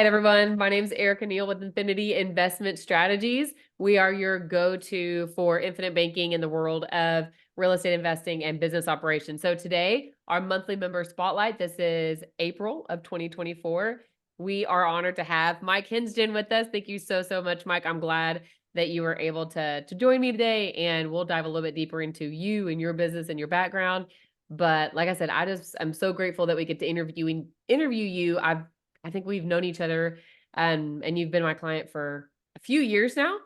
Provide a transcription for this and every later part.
right, everyone. My name is Erica Neal with Infinity Investment Strategies. We are your go-to for infinite banking in the world of real estate investing and business operations. So today, our monthly member spotlight, this is April of 2024. We are honored to have Mike Henzgen with us. Thank you so much, Mike. I'm glad that you were able to join me today, and we'll dive a little bit deeper into you and your business and your background. But like I said, I'm so grateful that we get to interview you. I think we've known each other, and you've been my client for a few years now.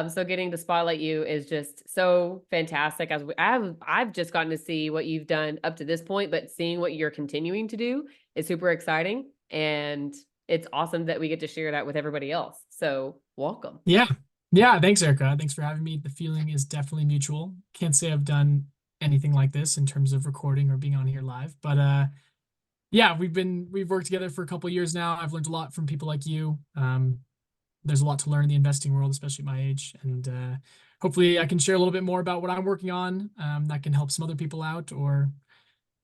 So getting to spotlight you is just so fantastic. I've just gotten to see what you've done up to this point, but seeing what you're continuing to do is super exciting, and it's awesome that we get to share that with everybody else. So welcome. Yeah. Yeah. Thanks, Erica. Thanks for having me. The feeling is definitely mutual. Can't say I've done anything like this in terms of recording or being on here live, but yeah, we've worked together for a couple of years now. I've learned a lot from people like you. There's a lot to learn in the investing world, especially at my age, and hopefully I can share a little bit more about what I'm working on that can help some other people out, or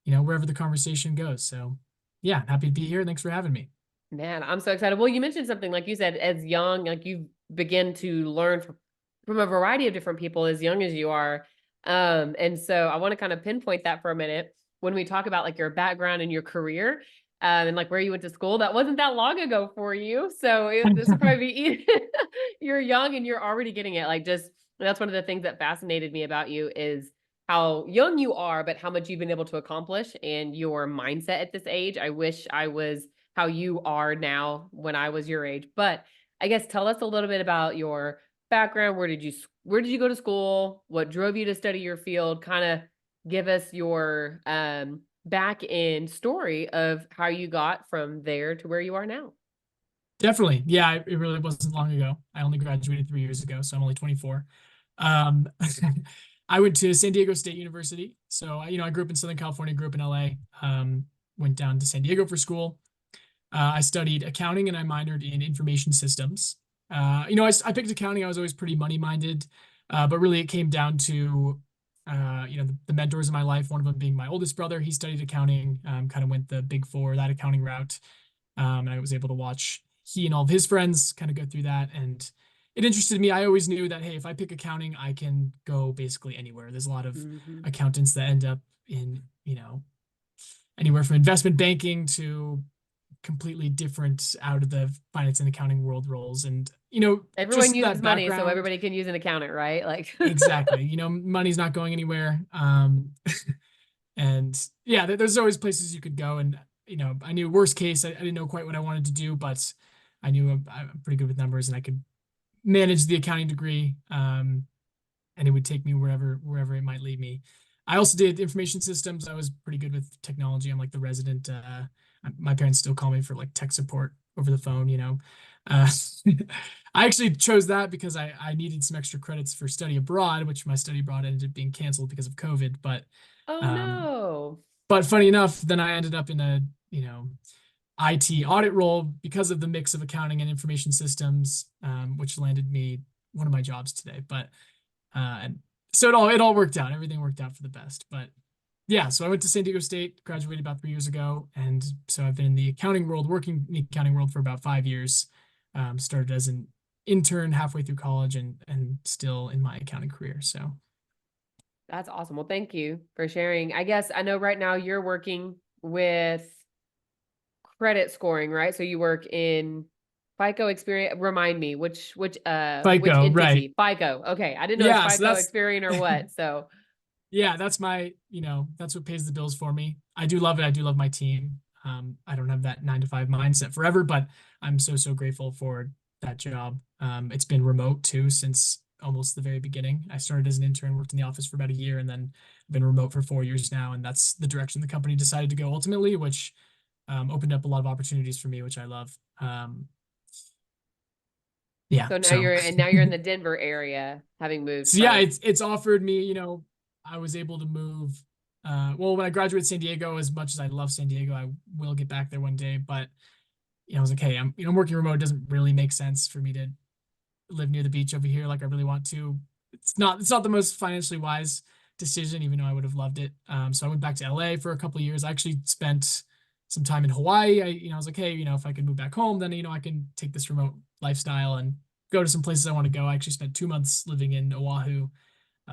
wherever the conversation goes. So yeah, happy to be here. Thanks for having me. Man, I'm so excited. Well, you mentioned something, like you said, as young, like you begin to learn from a variety of different people as young as you are. And so I want to kind of pinpoint that for a minute when we talk about like your background and your career, and like where you went to school. That wasn't that long ago for you. So this will probably be, you're young and you're already getting it. Like, just, that's one of the things that fascinated me about you is how young you are, but how much you've been able to accomplish and your mindset at this age. I wish I was how you are now when I was your age. But I guess tell us a little bit about your background. Where did you go to school? What drove you to study your field? Kind of give us your back end story of how you got from there to where you are now. Definitely. Yeah, it really wasn't long ago. I only graduated 3 years ago, so I'm only 24. Um, I went to San Diego State University. So, I grew up in Southern California, grew up in LA, went down to San Diego for school. I studied accounting and I minored in information systems. I picked accounting. I was always pretty money-minded, but really it came down to, the mentors in my life, one of them being my oldest brother. He studied accounting, kind of went the Big Four, that accounting route. And I was able to watch he and all of his friends kind of go through that. And it interested me. I always knew that, hey, if I pick accounting, I can go basically anywhere. There's a lot of accountants that end up in, anywhere from investment banking to completely different out of the finance and accounting world roles. And, Everyone just uses that money, so background. everybody can use an accountant, right? Like Exactly. Money's not going anywhere. And yeah, there's always places you could go. And, I knew worst case, I didn't know quite what I wanted to do, but I knew I'm pretty good with numbers and I could manage the accounting degree. And it would take me wherever it might lead me. I also did information systems. I was pretty good with technology. I'm like the resident. My parents still call me for like tech support over the phone. Uh, I actually chose that because I needed some extra credits for study abroad, which my study abroad ended up being canceled because of COVID. But oh um, no. but funny enough, then I ended up in a IT audit role because of the mix of accounting and information systems, which landed me one of my jobs today. But and so it all worked out. Everything worked out for the best. But yeah, so I went to San Diego State, graduated about 3 years ago, and so I've been in the accounting world, working in the accounting world for about 5 years. Started as an intern halfway through college, and still in my accounting career. So That's awesome. Well, thank you for sharing. I guess I know right now you're working with credit scoring, right? So you work in FICO Experian. Remind me which FICO, right? entity? FICO. Okay. I didn't know it's Yeah, so FICO that's Experian or what. So yeah, that's that's what pays the bills for me. I do love it. I do love my team. I don't have that 9 to 5 mindset forever, but I'm so grateful for that job. It's been remote too since almost the very beginning. I started as an intern, worked in the office for about a year, and then been remote for 4 years now. And that's the direction the company decided to go ultimately, which opened up a lot of opportunities for me, which I love. Yeah, so so now you're in the Denver area, having moved so yeah, from. it's offered me, I was able to move. Well, when I graduated San Diego, as much as I love San Diego, I will get back there one day. But I was like, hey, I'm working remote. It doesn't really make sense for me to live near the beach over here like I really want to. It's not the most financially wise decision, even though I would have loved it. So I went back to LA for a couple of years. I actually spent some time in Hawaii. I was like, hey, if I could move back home, then, I can take this remote lifestyle and go to some places I want to go. I actually spent 2 months living in Oahu,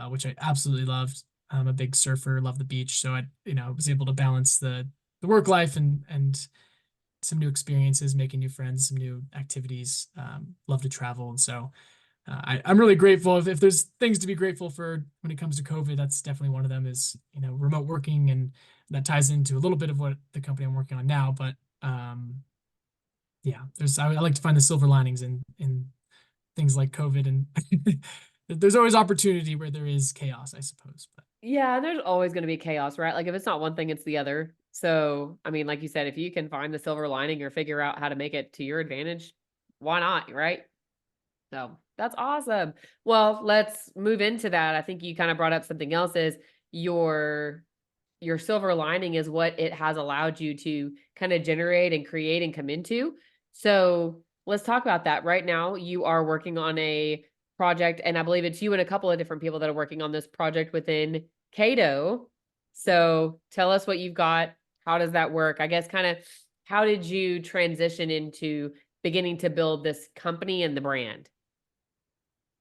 which I absolutely loved. I'm a big surfer, love the beach. So I was able to balance the work life and some new experiences, making new friends, some new activities. Love to travel. And so I'm really grateful. If there's things to be grateful for when it comes to COVID, that's definitely one of them is, remote working. And that ties into a little bit of what the company I'm working on now. But yeah, I like to find the silver linings in things like COVID, and there's always opportunity where there is chaos, I suppose. But Yeah, there's always going to be chaos, right? Like if it's not one thing, it's the other. So, I mean, like you said, if you can find the silver lining or figure out how to make it to your advantage, why not, right? So that's awesome. Well, let's move into that. I think you kind of brought up something else is your your silver lining is what it has allowed you to kind of generate and create and come into. So let's talk about that. Right now, you are working on a project, and I believe it's you and a couple of different people that are working on this project within Cayto. So tell us what you've got. How does that work? I guess kind of how did you transition into beginning to build this company and the brand?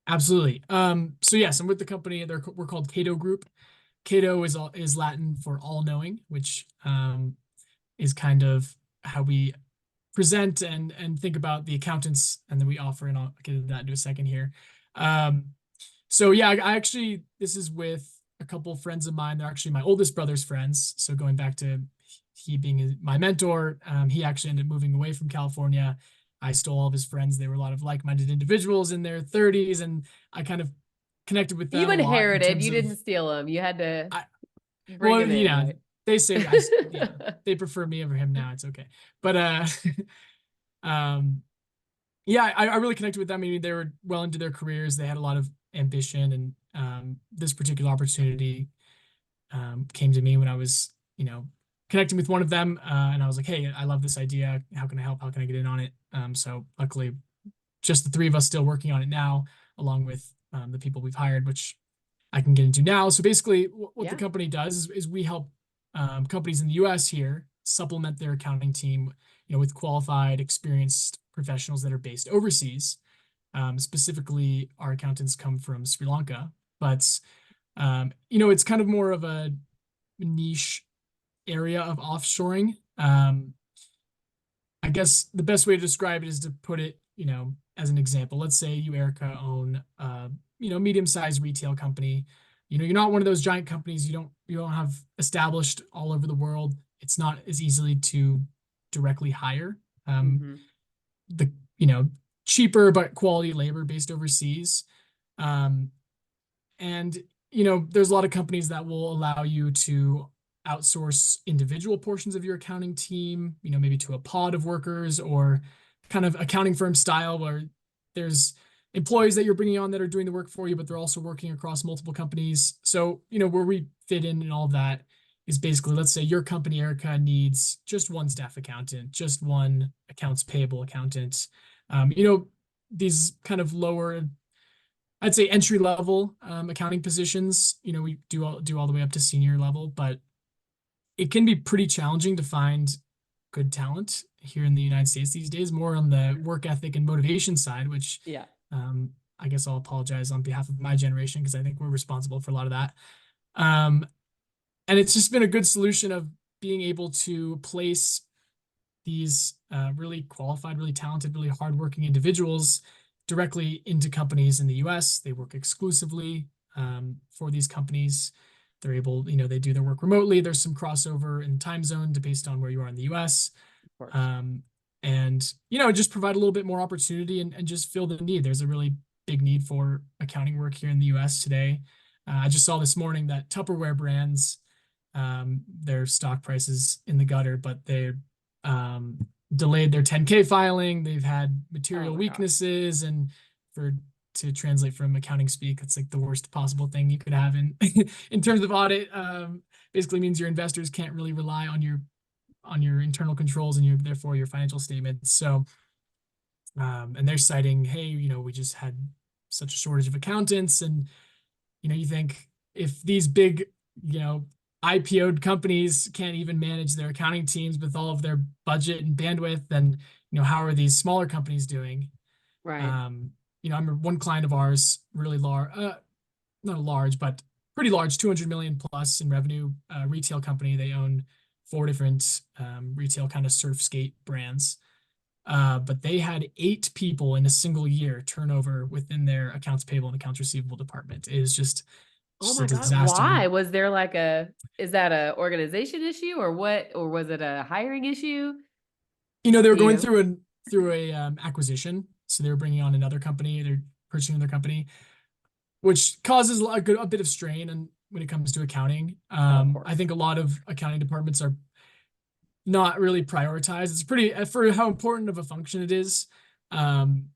absolutely. So yes, I'm with the company. We're called Cayto Group. Cayto is Latin for all knowing, which is kind of how we present and think about the accountants and then we offer, and I'll get into that in a second here. Um, so yeah, I actually, this is with a couple of friends of mine. They're actually my oldest brother's friends. So going back to he being my mentor, he actually ended up moving away from California. I stole all of his friends. They were a lot of like-minded individuals in their 30s, and I kind of connected with You them a lot in inherited, terms you of didn't steal them. You had to I, bring well, them in, right? they say they prefer me over him now. It's okay. But um yeah, I really connected with them. I mean, they were well into their careers. They had a lot of ambition, and this particular opportunity came to me when I was, connecting with one of them, and I was like, "Hey, I love this idea. How can I help? How can I get in on it?" So luckily, just the three of us still working on it now, along with the people we've hired, which I can get into now. So basically, what the Yeah. company does is we help companies in the U.S. here supplement their accounting team, with qualified, experienced professionals that are based overseas. Specifically, our accountants come from Sri Lanka, but it's kind of more of a niche area of offshoring. I guess the best way to describe it is to put it, as an example. Let's say you, Erica, own medium-sized retail company. You're not one of those giant companies. You don't have established all over the world. It's not as easily to directly hire Mhm. the cheaper but quality labor based overseas. Um, and there's a lot of companies that will allow you to outsource individual portions of your accounting team, maybe to a pod of workers or kind of accounting firm style where there's employees that you're bringing on that are doing the work for you, but they're also working across multiple companies. So, where we fit in and all of that is basically, let's say your company, Erica, needs just one staff accountant, just one accounts payable accountant. These kind of lower, I'd say entry level accounting positions. We do all the way up to senior level, but it can be pretty challenging to find good talent here in the United States these days, more on the work ethic and motivation side, which Yeah. I guess I'll apologize on behalf of my generation because I think we're responsible for a lot of that. Um, and it's just been a good solution of being able to place these really qualified, really talented, really hardworking individuals directly into companies in the US. They work exclusively for these companies. They're able, they do their work remotely. There's some crossover in time zone based on where you are in the US. Of course. Um, and, just provide a little bit more opportunity and just fill the need. There's a really big need for accounting work here in the US today. I just saw this morning that Tupperware brands, their stock prices in the gutter, but they delayed their 10K filing. They've had Oh material my gosh. weaknesses, and to translate from accounting speak, it's like the worst possible thing you could have in in terms of audit. Basically means your investors can't really rely on your internal controls and therefore your financial statements. So, and they're citing, hey, we just had such a shortage of accountants, and you think if these big, you know, IPO'd companies can't even manage their accounting teams with all of their budget and bandwidth. And, how are these smaller companies doing? Right. Um, I remember one client of ours, really large, not a large, but pretty large, 200 million plus in revenue, retail company. They own four different retail kind of surf skate brands. But they had 8 people in a single year turnover within their accounts payable and accounts receivable department. It is Oh just a my God. disaster. Why? Was there like is that a organization issue or what? Or was it a hiring issue? They were Do you going know? through a acquisition, so they were bringing on another company. They're purchasing another company, which causes a bit of strain and when it comes to accounting. Oh, of I course. think a lot of accounting departments are not really prioritized. It's pretty for how important of a function it is. Um,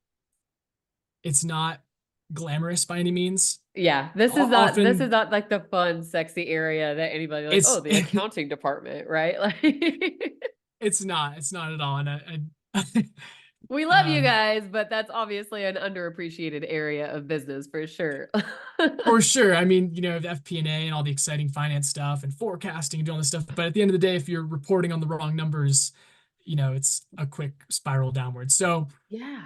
it's not glamorous by any means. Yeah, this is Often not like the fun, sexy area that anybody like, oh, it's the accounting department, right? Like it's not at all. And we love you um, guys, but that's obviously an underappreciated area of business for sure. for sure. I mean, the FP&A and all the exciting finance stuff and forecasting and doing all this stuff. But at the end of the day, if you're reporting on the wrong numbers, it's a quick spiral downwards. So Yeah.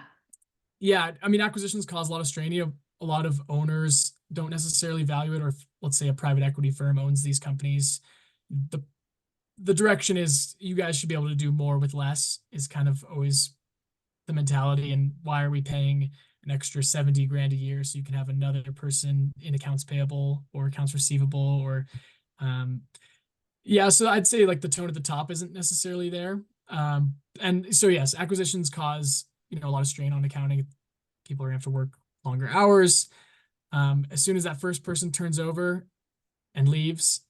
yeah, I mean, acquisitions cause a lot of strain. A lot of owners don't necessarily value it, or if, let's say, a private equity firm owns these companies, the the direction is you guys should be able to do more with less is kind of always the mentality. And why are we paying an extra 70 grand a year so you can have another person in accounts payable or accounts receivable or um yeah, so I'd say like the tone at the top isn't necessarily there. And so yes, acquisitions cause, a lot of strain on accounting. People are gonna have to work longer hours. As soon as that first person turns over and leaves,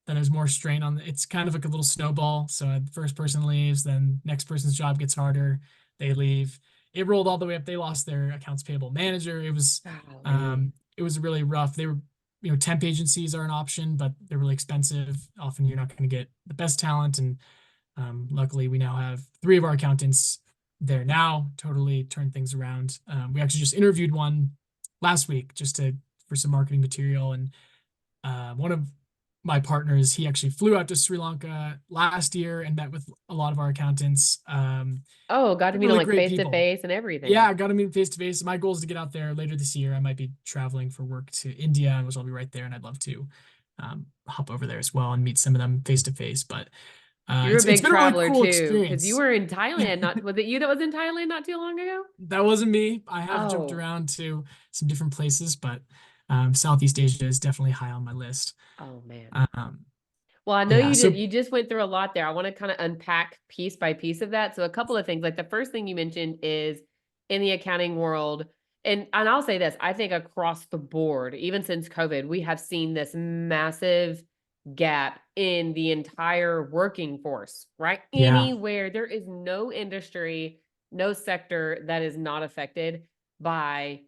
then there's more strain on it's kind of like a little snowball. So the first person leaves, then next person's job gets harder, they leave. It rolled all the way up. They lost their accounts payable manager. Golly. It was really rough. They were, temp agencies are an option, but they're really expensive. Often you're not going to get the best talent. And luckily we now have 3 of our accountants there now, totally turned things around. We actually just interviewed one last week just for some marketing material. And one of my partners, he actually flew out to Sri Lanka last year and met with a lot of our accountants. Oh, got to They're meet them really like great face to people. face and everything. Yeah, I got to meet face to face. My goal is to get out there later this year. I might be traveling for work to India, which I'll be right there, and I'd love to hop over there as well and meet some of them face to face. But You're a it's big been a really traveler cool too, because you experience. were in Thailand. Not was it you that was in Thailand not too long ago? That wasn't me. I have jumped Oh, around to some different places, but Southeast Asia is definitely high on my list. oh man. Um, Well, I know yeah, so you just went through a lot there. I want to kind of unpack piece by piece of that. So a couple of things, like the first thing you mentioned is in the accounting world, and I'll say this, I think across the board, even since COVID, we have seen this massive gap in the entire working force, right? yeah, Anywhere there is no industry, no sector that is not affected by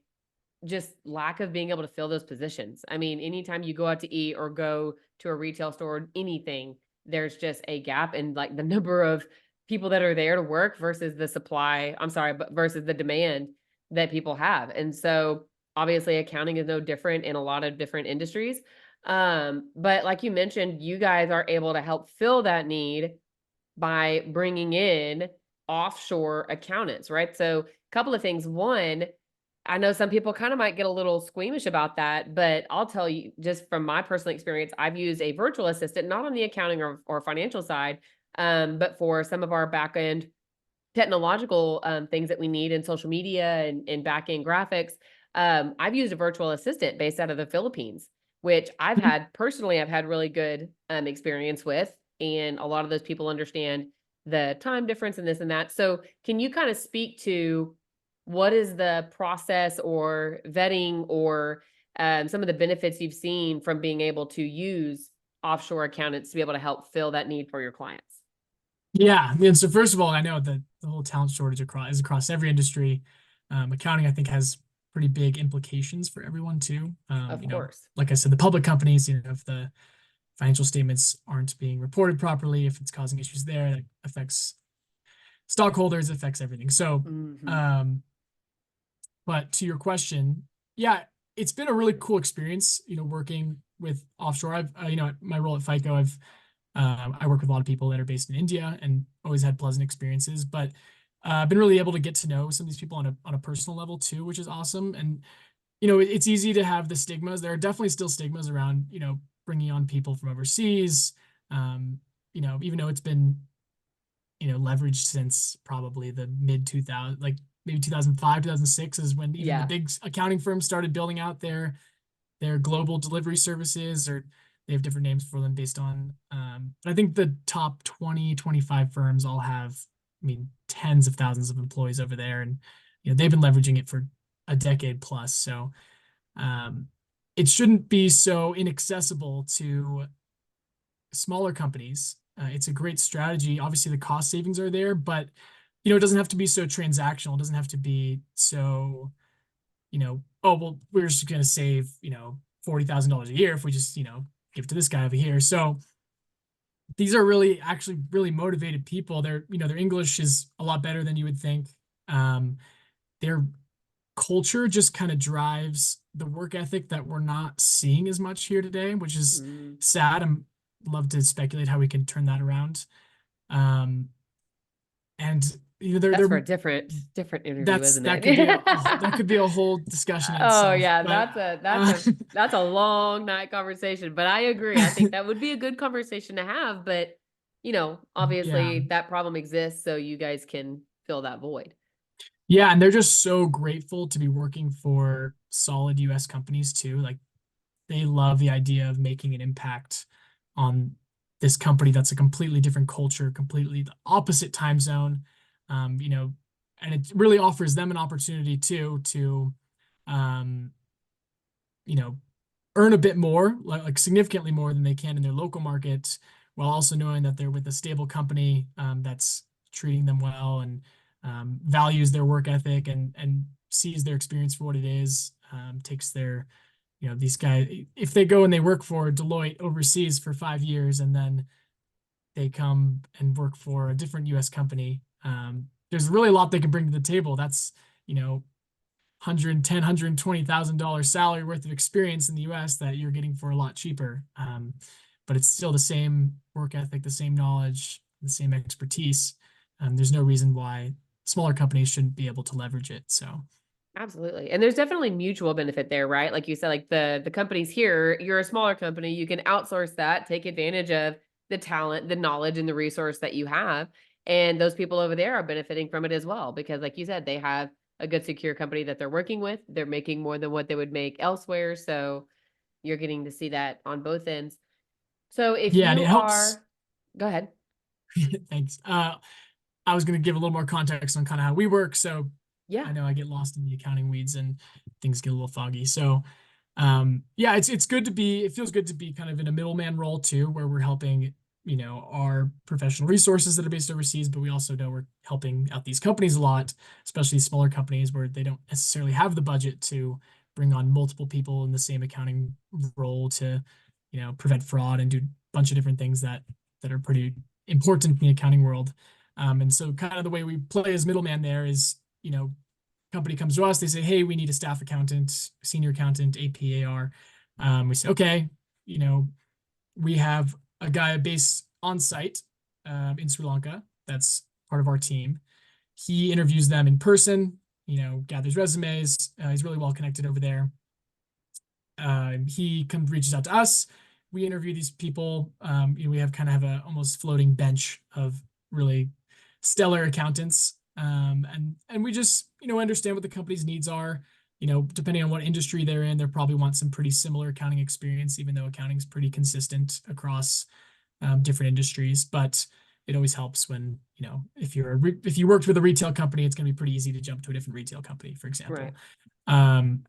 just lack of being able to fill those positions. I mean, anytime you go out to eat or go to a retail store or anything, there's just a gap in like the number of people that are there to work versus the supply. I'm sorry, but versus the demand that people have. And so obviously accounting is no different in a lot of different industries. But like you mentioned, you guys are able to help fill that need by bringing in offshore accountants, right? So a couple of things. One, I know some people kind of might get a little squeamish about that, but I'll tell you just from my personal experience, I've used a virtual assistant, not on the accounting or financial side, but for some of our back end technological things that we need in social media and back end graphics. I've used a virtual assistant based out of the Philippines, which I've had really good experience with. And a lot of those people understand the time difference and this and that. So, can you kind of speak to what is the process or vetting or some of the benefits you've seen from being able to use offshore accountants to be able to help fill that need for your clients? yeah. I mean, so first of all, I know that the whole talent shortage is across every industry. Accounting, I think, has pretty big implications for everyone too. Of course. Like I said, the public companies, if the financial statements aren't being reported properly, if it's causing issues there, that affects stockholders, affects everything. So, Hmm. um, but to your question, yeah, it's been a really cool experience, working with offshore. I've, my role at FICO, I work with a lot of people that are based in India and always had pleasant experiences, but I've been really able to get to know some of these people on a personal level too, which is awesome. And, it's easy to have the stigmas. There are definitely still stigmas around, bringing on people from overseas. Even though it's been, leveraged since probably the mid 2000, like maybe 2005, 2006 is when even the Yeah. big accounting firms started building out their global delivery services, or they have different names for them based on, I think the top 20, 25 firms all have, tens of thousands of employees over there. And, they've been leveraging it for a decade plus. So, um, it shouldn't be so inaccessible to smaller companies. It's a great strategy. Obviously, the cost savings are there, but it doesn't have to be so transactional. It doesn't have to be so, oh well, we're just going to save, $40,000 a year if we just, give it to this guy over here. So these are really actually really motivated people. Their English is a lot better than you would think. Their culture just kind of drives the work ethic that we're not seeing as much here today, which is Mm. sad. I'm love to speculate how we can turn that around. Um, and That's for they're a different interview, that's isn't that could be it? that could be a whole discussion in Oh itself. yeah, But that's a long night conversation, but I agree. I think that would be a good conversation to have, but yeah, obviously that problem exists, so you guys can fill that void. yeah, and they're just so grateful to be working for solid U.S. companies too. Like they love the idea of making an impact on this company that's a completely different culture, completely the opposite time zone. Um, you know, and it really offers them an opportunity too to, um, you know, earn a bit more, like significantly more than they can in their local market, while also knowing that they're with a stable company that's treating them well and values their work ethic and sees their experience for what it is. Takes their, these guys, if they go and they work for Deloitte overseas for 5 years and then they come and work for a different U.S. company, there's really a lot they can bring to the table. That's, 110, $120,000 salary worth of experience in the US that you're getting for a lot cheaper. But it's still the same work ethic, the same knowledge, the same expertise. There's no reason why smaller companies shouldn't be able to leverage it. So Absolutely. And there's definitely mutual benefit there, right? Like you said, like the companies here, you're a smaller company, you can outsource that, take advantage of the talent, the knowledge and the resource that you have. And those people over there are benefiting from it as well because like you said, they have a good secure company that they're working with. They're making more than what they would make elsewhere, so you're getting to see that on both ends. So if yeah, and you it helps. are go ahead. Thanks. I was going to give a little more context on kind of how we work. So Yeah. I know I get lost in the accounting weeds and things get a little foggy. So yeah, it's good to be, it feels good to be kind of in a middleman role too, where we're helping, our professional resources that are based overseas, but we also know we're helping out these companies a lot, especially smaller companies where they don't necessarily have the budget to bring on multiple people in the same accounting role to, prevent fraud and do a bunch of different things that are pretty important in the accounting world. And so kind of the way we play as middleman there is, company comes to us, they say, hey, we need a staff accountant, senior accountant, APAR. We say, okay, we have a guy based on site in Sri Lanka. That's part of our team. He interviews them in person, gathers resumes. He's really well connected over there. He comes reaches out to us. We interview these people. We have kind of have a almost floating bench of really stellar accountants. And we just, understand what the company's needs are. Depending on what industry they're in, they probably want some pretty similar accounting experience, even though accounting is pretty consistent across different industries. But it always helps when, if if you worked with a retail company, it's going to be pretty easy to jump to a different retail company, for example. Right. Um,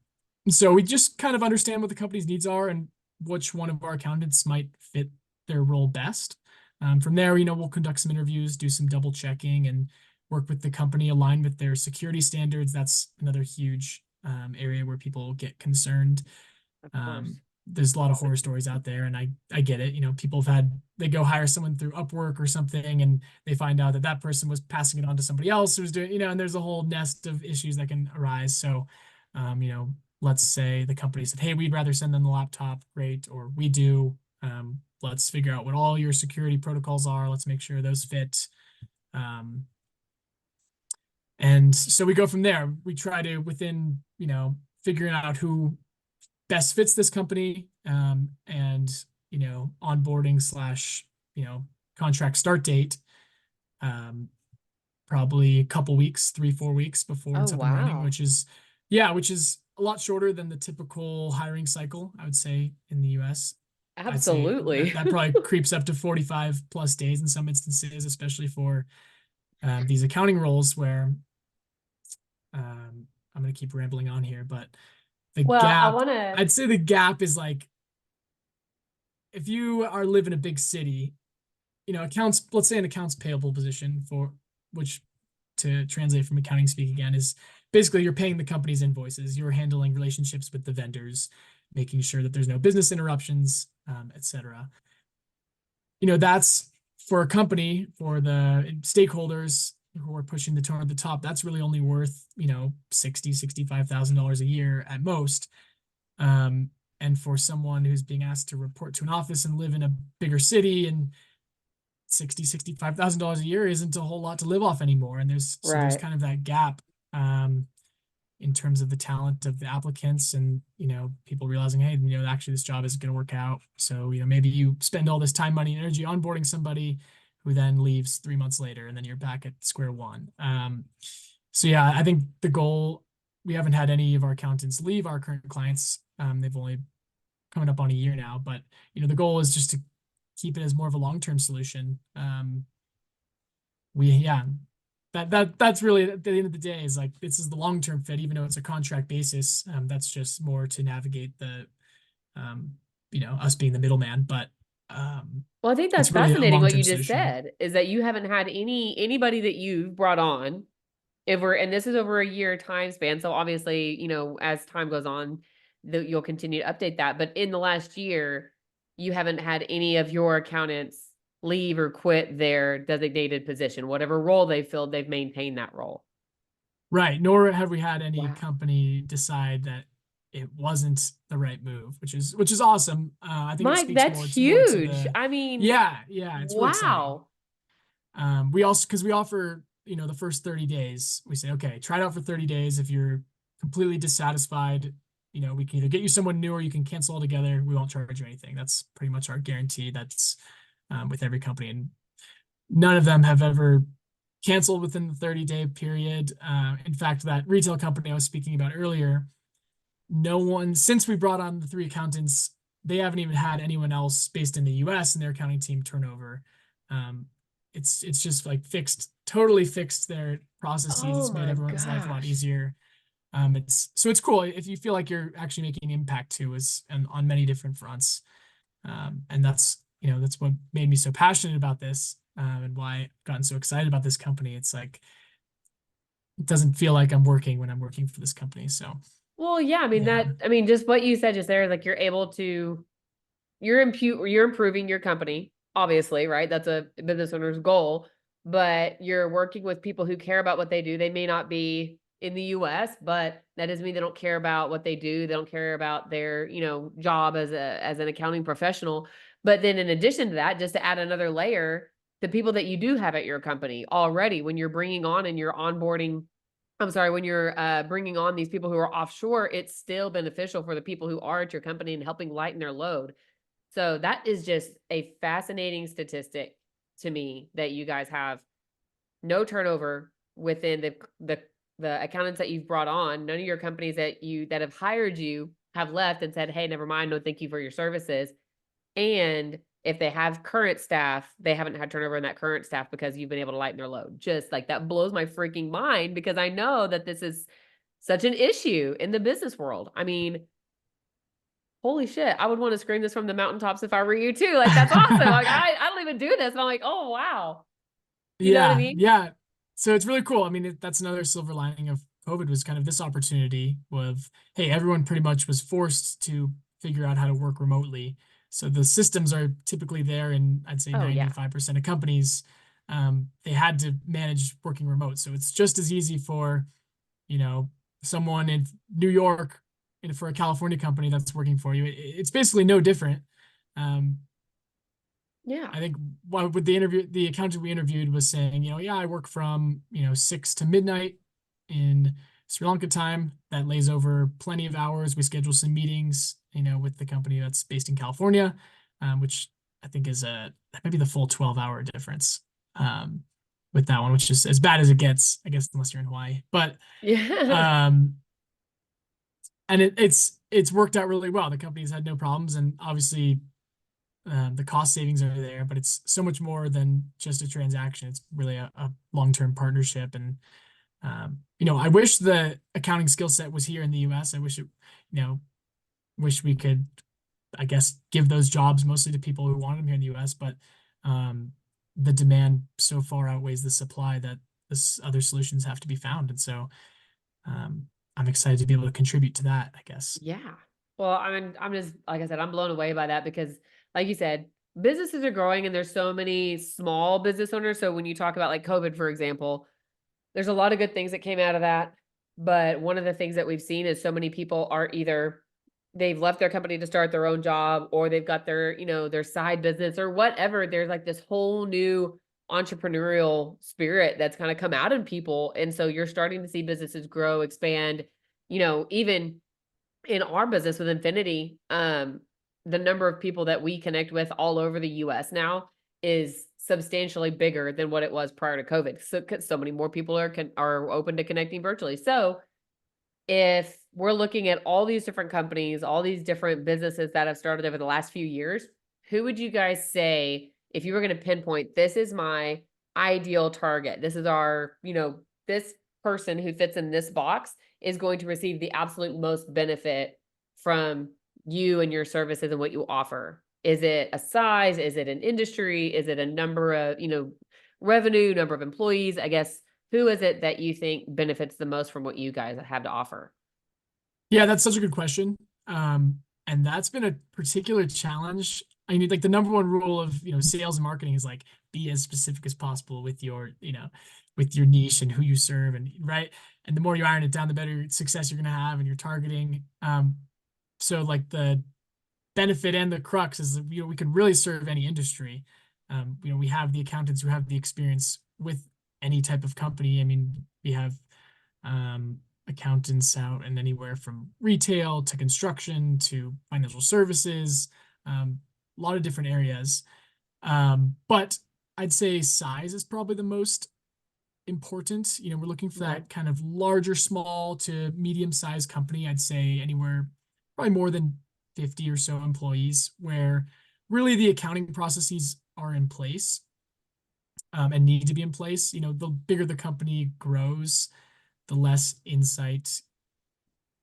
so we just kind of understand what the company's needs are and which one of our accountants might fit their role best. From there, we'll conduct some interviews, do some double checking, and work with the company aligned with their security standards. That's another huge area where people get concerned. Of course. There's a lot of horror stories out there, and I get it. People they go hire someone through Upwork or something, and they find out that that person was passing it on to somebody else who's doing, and there's a whole nest of issues that can arise. So, let's say the company said, hey, we'd rather send them the laptop, great, or we do. Let's figure out what all your security protocols are. Let's make sure those fit. And so we go from there. We try to, within, figuring out who best fits this company, and, onboarding slash, contract start date, probably a couple weeks, 3-4 weeks before Oh, it's up and running, wow. which is a lot shorter than the typical hiring cycle, I would say, in the US. I'd say Absolutely. that probably creeps up to 45 plus days in some instances, especially for these accounting roles where I'm going to keep rambling on here, but the Well, I gap, want to, I'd say the gap is like, if you are live in a big city, accounts, let's say an accounts payable position, for which, to translate from accounting speak again, is basically you're paying the company's invoices, you're handling relationships with the vendors, making sure that there's no business interruptions, etc. That's for a company, for the stakeholders who are pushing the tone at the top, that's really only worth, $65,000 a year at most. And for someone who's being asked to report to an office and live in a bigger city, and $65,000 a year isn't a whole lot to live off anymore. And there's right. kind of that gap, in terms of the talent of the applicants, and, people realizing, hey, actually this job isn't going to work out. So, maybe you spend all this time, money, and energy onboarding somebody who then leaves 3 months later, and then you're back at square one. So yeah, I think the goal, we haven't had any of our accountants leave our current clients. They've only coming up on a year now, but the goal is just to keep it as more of a long-term solution. Yeah, that's really, at the end of the day, is like, this is the long-term fit, even though it's a contract basis. That's just more to navigate the, us being the middleman, but Well, I think that's it's really a fascinating what long-term you just solution. said is that you haven't had anybody that you've brought on ever, and this is over a year time span. So obviously, as time goes on, you'll continue to update that. But in the last year, you haven't had any of your accountants leave or quit their designated position. Whatever role they filled, they've maintained that role. Right. Nor have we had any Wow. company decide that it wasn't the right move, which is awesome. I think it Mike, speaks that's more to huge. the, I mean, yeah, it's really exciting. wow. We also, because we offer, the first 30 days, we say, okay, try it out for 30 days. If you're completely dissatisfied, we can either get you someone new or you can cancel altogether. We won't charge you anything. That's pretty much our guarantee. That's with every company. And none of them have ever canceled within the 30-day period. In fact, that retail company I was speaking about earlier, no one, since we brought on the 3 accountants, they haven't even had anyone else based in the US in their accounting team turnover. It's just like totally fixed their processes. Oh It's made my everyone's life a lot gosh. easier. It's cool if you feel like you're actually making an impact too, is and on many different fronts. And that's what made me so passionate about this, and why I've gotten so excited about this company. It's like, it doesn't feel like I'm working when I'm working for this company. So Well, yeah, yeah. just what you said just there, like you're able to, you're improving your company, obviously, right? That's a business owner's goal, but you're working with people who care about what they do. They may not be in the US, but that doesn't mean they don't care about what they do. They don't care about their, job as an accounting professional. But then in addition to that, just to add another layer, the people that you do have at your company already, when you're bringing on and you're onboarding, I'm sorry, when you're bringing on these people who are offshore, it's still beneficial for the people who are at your company and helping lighten their load. So that is just a fascinating statistic to me, that you guys have no turnover within the accountants that you've brought on. None of your companies that have hired you have left and said, "Hey, never mind, no thank you for your services." And if they have current staff, they haven't had turnover in that current staff because you've been able to lighten their load. Just like that blows my freaking mind, because I know that this is such an issue in the business world. I mean, holy shit, I would want to scream this from the mountaintops if I were you too. Like, that's awesome. Like, I don't even do this. And I'm like, oh wow. You know what I Yeah, mean? yeah. So it's really cool. I mean, that's another silver lining of COVID, was kind of this opportunity of, hey, everyone pretty much was forced to figure out how to work remotely. So the systems are typically there, and I'd say Oh yeah. 95% of companies, they had to manage working remote. So it's just as easy for, you know, someone in New York and for a California company that's working for you, it's basically no different. Um, Yeah. I think with the accountant we interviewed was saying, yeah, I work from, 6 to midnight in Sri Lanka time. That lays over plenty of hours. We schedule some meetings, with the company that's based in California, which I think is that might be the full 12-hour difference, with that one, which is as bad as it gets, I guess, unless you're in Hawaii. But, Yeah. um, and it's worked out really well. The company's had no problems, and obviously the cost savings are there, but it's so much more than just a transaction. It's really a long-term partnership. And, I wish the accounting skill set was here in the US. I wish wish we could, I guess, give those jobs mostly to people who want them here in the US, but um, the demand so far outweighs the supply that this other solutions have to be found. And so um, I'm excited to be able to contribute to that, I guess. Yeah. Well, I mean, I'm just, like I said, I'm blown away by that because, like you said, businesses are growing and there's so many small business owners. So when you talk about like COVID, for example, there's a lot of good things that came out of that. But one of the things that we've seen is so many people are either they've left their company to start their own job, or they've got their, their side business or whatever. There's like this whole new entrepreneurial spirit that's kind of come out in people. And so you're starting to see businesses grow, expand, even in our business with Infinity, the number of people that we connect with all over the US now is substantially bigger than what it was prior to COVID. So, 'cause so many more people are open to connecting virtually. So, if we're looking at all these different companies, all these different businesses that have started over the last few years, who would you guys say if you were going to pinpoint this is my ideal target? This is our, this person who fits in this box is going to receive the absolute most benefit from you and your services and what you offer. Is it a size? Is it an industry? Is it a number of, revenue, number of employees? I guess who is it that you think benefits the most from what you guys have to offer? Yeah, that's such a good question. And that's been a particular challenge. I mean, like the number one rule of, sales and marketing is like be as specific as possible with with your niche and who you serve, and right. And the more you iron it down, the better success you're gonna have and your targeting. So like the benefit and the crux is that, we can really serve any industry. We have the accountants who have the experience with any type of company. I mean, we have accountants out in anywhere from retail to construction to financial services, a lot of different areas. But I'd say size is probably the most important. We're looking for that kind of larger, small to medium-sized company. I'd say anywhere probably more than 50 or so employees, where really the accounting processes are in place, and need to be in place. The bigger the company grows, the less insight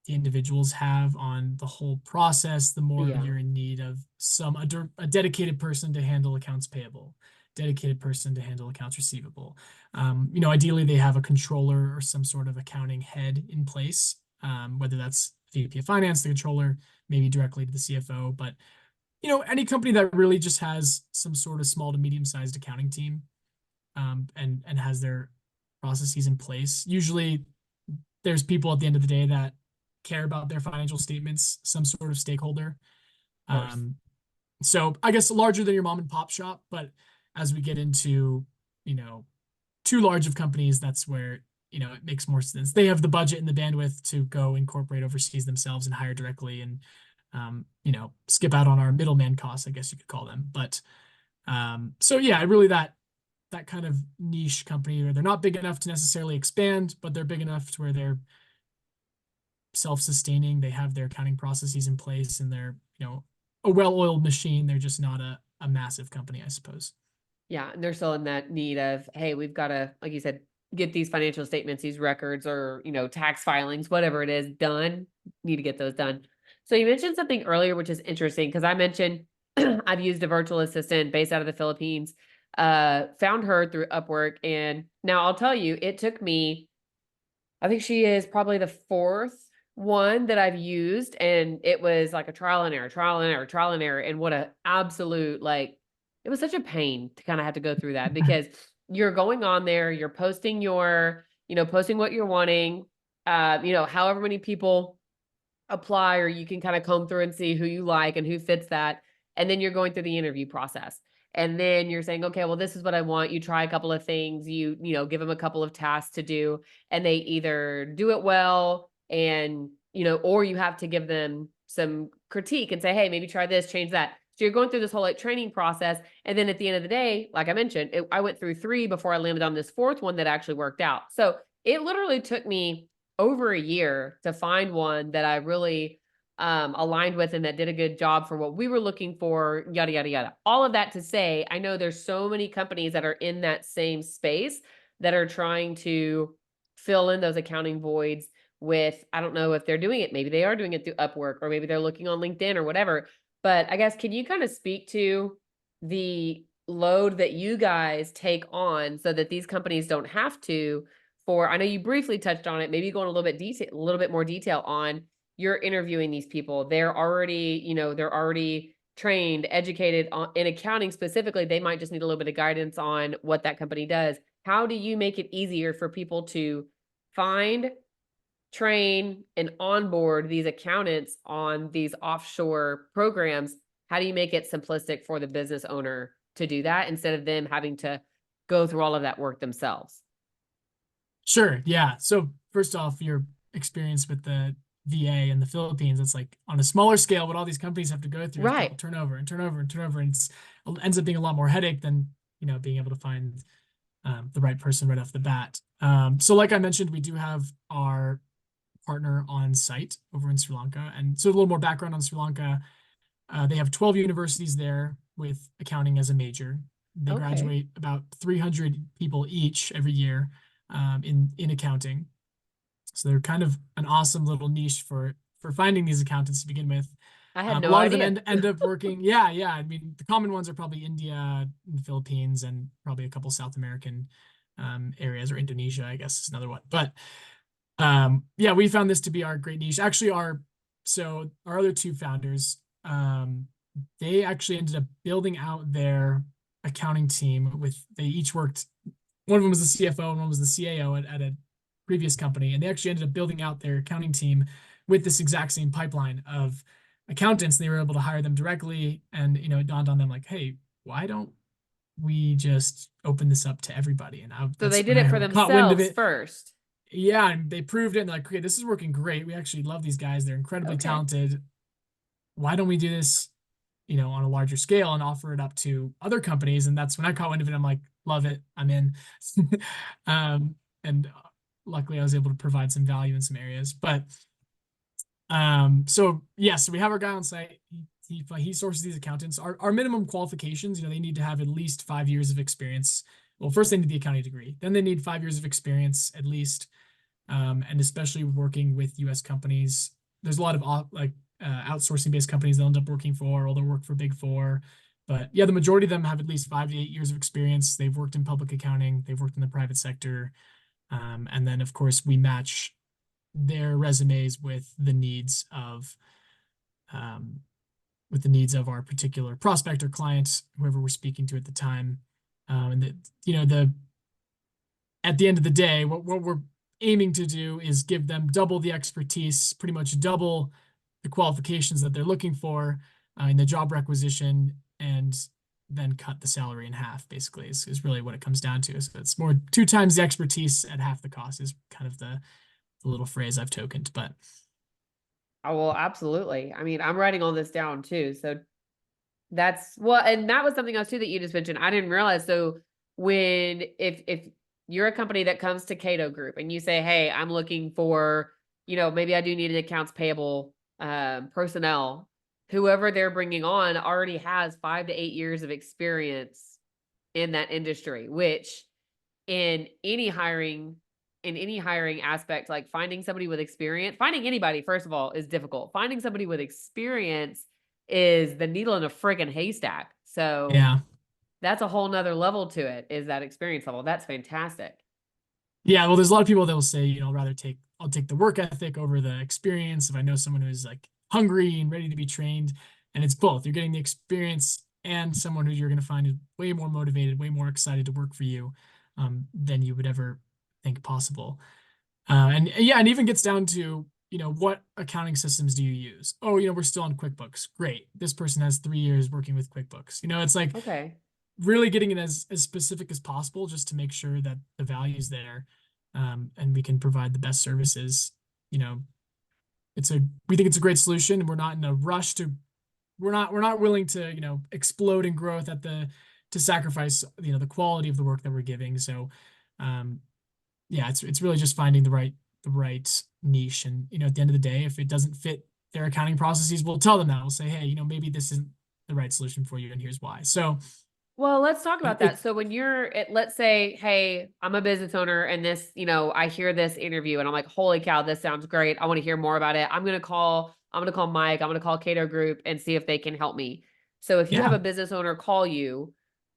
the individuals have on the whole process, the more Yeah. you're in need of a dedicated person to handle accounts payable, dedicated person to handle accounts receivable. Ideally they have a controller or some sort of accounting head in place, whether that's VP of finance, the controller, maybe directly to the CFO. But any company that really just has some sort of small to medium-sized accounting team, and has their processes in place. Usually there's people at the end of the day that care about their financial statements, some sort of stakeholder. Of course. So I guess larger than your mom and pop shop, but as we get into, too large of companies, that's where, it makes more sense. They have the budget and the bandwidth to go incorporate overseas themselves and hire directly and, skip out on our middleman costs, I guess you could call them. But so yeah, really that kind of niche company where they're not big enough to necessarily expand, but they're big enough to where they're self-sustaining. They have their accounting processes in place and they're, a well-oiled machine. They're just not a massive company, I suppose. Yeah. And they're still in that need of, hey, we've got to, like you said, get these financial statements, these records, or, tax filings, whatever it is, done. Need to get those done. So you mentioned something earlier, which is interesting because I mentioned I've used a virtual assistant based out of the Philippines, found her through Upwork. And now I'll tell you, it took me, I think she is probably the fourth one that I've used. And it was like a trial and error, trial and error, trial and error. And what a absolute, like, it was such a pain to kind of have to go through that because you're going on there, you're posting posting what you're wanting, however many people apply, or you can kind of comb through and see who you like and who fits that. And then you're going through the interview process. And then you're saying, okay, well, this is what I want. You try a couple of things, give them a couple of tasks to do, and they either do it well and, or you have to give them some critique and say, hey, maybe try this, change that. So you're going through this whole like training process. And then at the end of the day, like I mentioned, I went through 3 before I landed on this 4th one that actually worked out. So it literally took me over a year to find one that I really aligned with and that did a good job for what we were looking for, yada, yada, yada. All of that to say, I know there's so many companies that are in that same space that are trying to fill in those accounting voids with, I don't know if they're doing it. Maybe they are doing it through Upwork, or maybe they're looking on LinkedIn or whatever. But I guess, can you kind of speak to the load that you guys take on so that these companies don't have to? I know you briefly touched on it, maybe go in a little bit more detail on, you're interviewing these people. They're already trained, educated in accounting specifically. They might just need a little bit of guidance on what that company does. How do you make it easier for people to find, train, and onboard these accountants on these offshore programs? How do you make it simplistic for the business owner to do that instead of them having to go through all of that work themselves? Sure. Yeah. So first off, your experience with the VA in the Philippines, it's like on a smaller scale, what all these companies have to go through is Right. people turnover and turnover and turnover. And it ends up being a lot more headache than, being able to find the right person right off the bat. So like I mentioned, we do have our partner on site over in Sri Lanka. And so a little more background on Sri Lanka. They have 12 universities there with accounting as a major. They Okay. graduate about 300 people each every year in accounting. So they're kind of an awesome little niche for finding these accountants to begin with. I had A no lot of them idea. end up working. Yeah, yeah. I mean, the common ones are probably India, the Philippines, and probably a couple South American areas, or Indonesia, I guess is another one. But yeah, we found this to be our great niche. Actually, our other 2 founders, they actually ended up building out their accounting team they each worked. One of them was the CFO and one was the CAO at a previous company, and they actually ended up building out their accounting team with this exact same pipeline of accountants. They were able to hire them directly, and it dawned on them like, hey, why don't we just open this up to everybody? And So they that's did when it I for caught wind of themselves it. first. Yeah, and they proved it, and like, okay, this is working great. We actually love these guys. They're incredibly Okay. talented. Why don't we do this, on a larger scale and offer it up to other companies? And that's when I caught wind of it. I'm like, love it. I'm in. And luckily I was able to provide some value in some areas. But so yeah, so we have our guy on site. He sources these accountants. Our minimum qualifications, they need to have at least 5 years of experience. Well, first they need the accounting degree, then they need 5 years of experience at least. And especially working with US companies. There's a lot of outsourcing based companies they'll end up working for, or they'll work for Big Four. But yeah, the majority of them have at least 5 to 8 years of experience. They've worked in public accounting, they've worked in the private sector. And then, of course, we match their resumes with the needs of our particular prospect or client, whoever we're speaking to at the time. And at the end of the day, what we're aiming to do is give them double the expertise, pretty much double the qualifications that they're looking for in the job requisition, and then cut the salary in half, basically, is really what it comes down to. So it's more 2 times the expertise at half the cost is kind of the little phrase I've tokened. But Oh, well, absolutely. I mean, I'm writing all this down too. So and that was something else too that you just mentioned. I didn't realize. So if you're a company that comes to Cayto Group and you say, hey, I'm looking for, maybe I do need an accounts payable personnel, whoever they're bringing on already has 5 to 8 years of experience in that industry, which in any hiring aspect, like finding somebody with experience, finding anybody, first of all, is difficult. Finding somebody with experience is the needle in a friggin' haystack. So yeah. that's a whole nother level to it, is that experience level. That's fantastic. Yeah, well, there's a lot of people that will say, I'll take the work ethic over the experience if I know someone who's like hungry and ready to be trained. And it's both. You're getting the experience and someone who you're going to find is way more motivated, way more excited to work for you than you would ever think possible. And yeah, it even gets down to what accounting systems do you use? Oh, we're still on QuickBooks. Great. This person has 3 years working with QuickBooks. It's like Okay. really getting it as specific as possible just to make sure that the value is there, and we can provide the best services. You know, we think it's a great solution, and we're not in a rush to we're not willing to explode in growth to sacrifice the quality of the work that we're giving. So um yeah, it's really just finding the right niche. And at the end of the day, if it doesn't fit their accounting processes, we'll tell them that. We'll say, hey, maybe this isn't the right solution for you, and here's why. So Well, let's talk about it that. So when you're at, let's say, hey, I'm a business owner and this, I hear this interview and I'm like, holy cow, this sounds great. I want to hear more about it. I'm going to call Mike, I'm going to call Cayto Group and see if they can help me. So if you have yeah. a business owner call you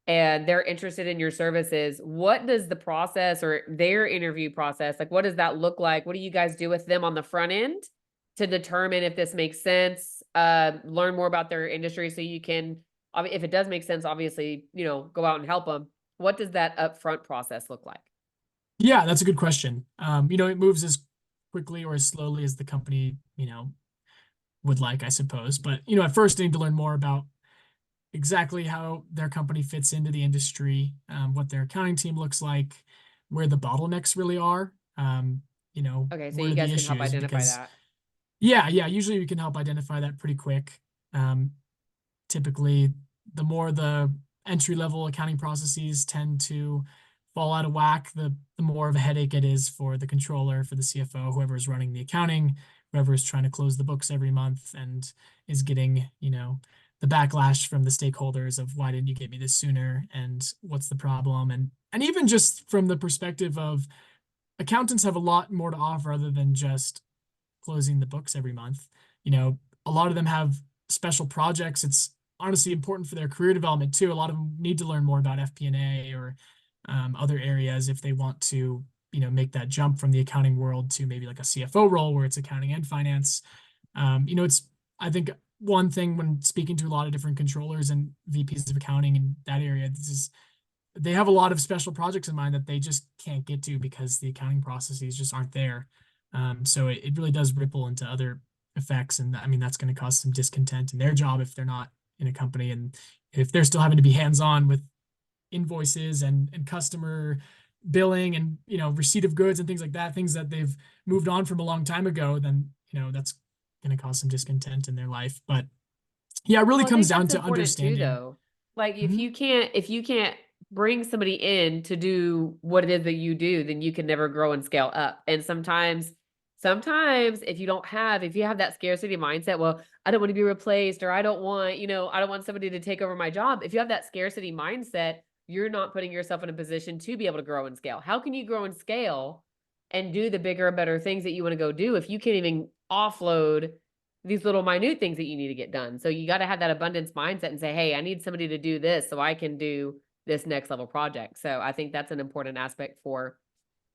and they're interested in your services, what does the process or their interview process, like, what does that look like? What do you guys do with them on the front end to determine if this makes sense? Learn more about their industry so you can, if it does make sense, obviously, go out and help them. What does that upfront process look like? Yeah, that's a good question. It moves as quickly or as slowly as the company, would like, I suppose. But, at first they need to learn more about exactly how their company fits into the industry, what their accounting team looks like, where the bottlenecks really are, Okay, so what you are the guys can help issues? identify Because that. yeah, usually we can help identify that pretty quick. Um, Typically, the more the entry level accounting processes tend to fall out of whack, the more of a headache it is for the controller, for the CFO, whoever is running the accounting, whoever is trying to close the books every month and is getting, the backlash from the stakeholders of why didn't you get me this sooner and what's the problem? And even just from the perspective of accountants have a lot more to offer other than just closing the books every month. A lot of them have special projects. It's honestly important for their career development too. A lot of them need to learn more about FP&A or other areas if they want to, make that jump from the accounting world to maybe like a CFO role where it's accounting and finance. It's I think one thing when speaking to a lot of different controllers and VPs of accounting in that area, this is they have a lot of special projects in mind that they just can't get to because the accounting processes just aren't there. So it really does ripple into other effects. And I mean, that's going to cause some discontent in their job if they're not in a company. And if they're still having to be hands-on with invoices and customer billing and, receipt of goods and things like that, things that they've moved on from a long time ago, then, that's going to cause some discontent in their life. But yeah, it really Well, I comes think down that's to important too, understanding. though. Like Mhm. if you can't bring somebody in to do what it is that you do, then you can never grow and scale up. And sometimes if you have that scarcity mindset, well, I don't want to be replaced or I don't want somebody to take over my job. If you have that scarcity mindset, you're not putting yourself in a position to be able to grow and scale. How can you grow and scale and do the bigger and better things that you want to go do if you can't even offload these little minute things that you need to get done? So you got to have that abundance mindset and say, hey, I need somebody to do this so I can do this next level project. So I think that's an important aspect for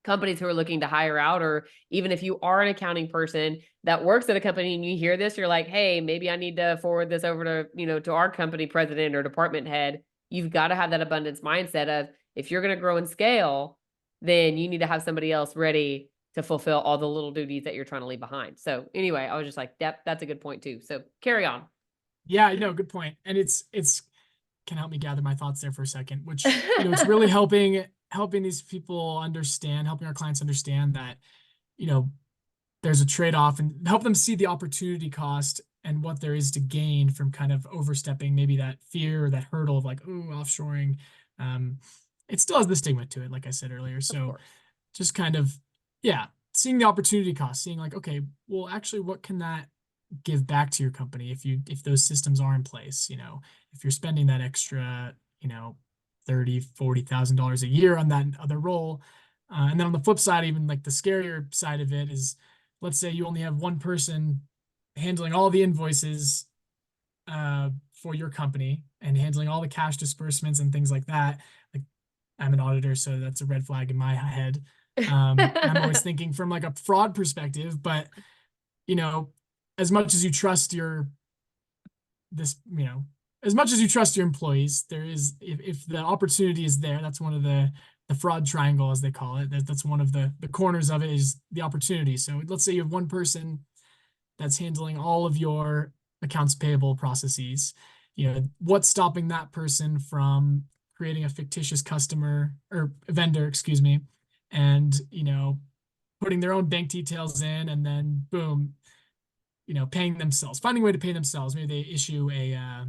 companies who are looking to hire out, or even if you are an accounting person that works at a company and you hear this, you're like, hey, maybe I need to forward this over to, to our company president or department head. You've got to have that abundance mindset of, if you're going to grow and scale, then you need to have somebody else ready to fulfill all the little duties that you're trying to leave behind. So anyway, I was just like, that's a good point too. So carry on. Yeah, good point. And it's can help me gather my thoughts there for a second, which, it's really helping these people understand, helping our clients understand that, you know, there's a trade-off and help them see the opportunity cost and what there is to gain from kind of overstepping maybe that fear or that hurdle of like, oh, offshoring. Um, it still has the stigma to it, like I said earlier. Of So course. just kind of, yeah, seeing the opportunity cost, seeing like, okay, well, actually, what can that give back to your company if those systems are in place? If you're spending that extra, 30, $40,000 a year on that other role. And then on the flip side, even like the scarier side of it is, let's say you only have one person handling all the invoices for your company and handling all the cash disbursements and things like that. Like, I'm an auditor, so that's a red flag in my head. And I'm always thinking from like a fraud perspective, but you know, as much as you trust your this, as much as you trust your employees, there is if the opportunity is there, that's one of the the fraud triangle, as they call it. That's one of the corners of it, is the opportunity. So let's say you have one person that's handling all of your accounts payable processes. What's stopping that person from creating a fictitious customer or vendor, excuse me, and putting their own bank details in, and then boom, paying themselves, finding a way to pay themselves. Maybe they issue a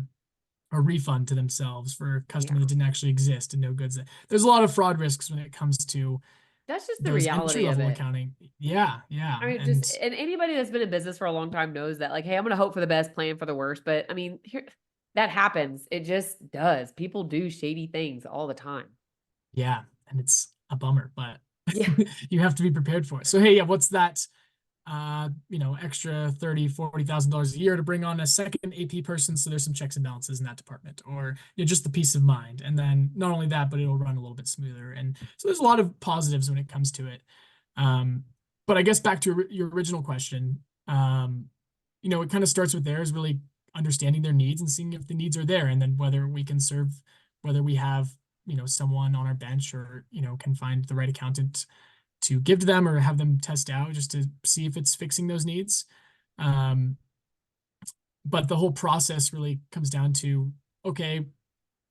refund to themselves for a customer that didn't actually exist and no goods. There's a lot of fraud risks when it comes to That's just the those entry reality of level it. accounting. Yeah, yeah. I mean, And and anybody that's been in business for a long time knows that, like, hey, I'm going to hope for the best, plan for the worst. But I mean, that happens. It just does. People do shady things all the time. yeah, and it's a bummer, but Yeah. you have to be prepared for it. So hey, yeah, what's that extra $30,000-$40,000 a year to bring on a second AP person, so there's some checks and balances in that department, or just the peace of mind. And then not only that, but it'll run a little bit smoother. And so there's a lot of positives when it comes to it. But I guess back to your original question, it kind of starts with there is really understanding their needs and seeing if the needs are there, and then whether we can serve, whether we have someone on our bench, or can find the right accountant to give to them or have them test out just to see if it's fixing those needs. But the whole process really comes down to, okay,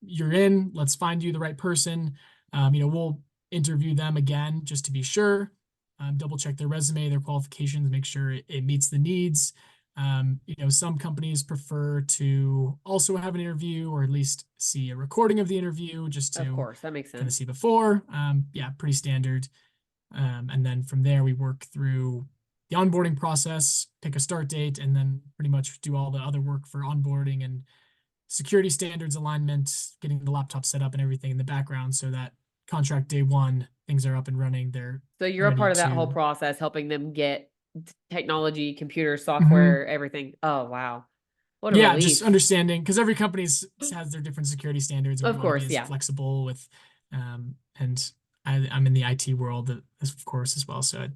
you're in, let's find you the right person. We'll interview them again just to be sure, double check their resume, their qualifications, make sure it meets the needs. Some companies prefer to also have an interview, or at least see a recording of the interview just to Of course. That makes kind of sense. see before. Yeah, pretty standard. And then from there, we work through the onboarding process, pick a start date, and then pretty much do all the other work for onboarding and security standards alignment, getting the laptop set up and everything in the background, so that contract day one, things are up and running. They're So you're a ready part of that whole to. process, helping them get technology, computer, Mhm. software, everything. Oh, wow. What a Yeah, just relief. understanding, because every company has their different security standards, and we Of want to be course. as Yeah. flexible with. And I'm in the IT world, of course, as well. So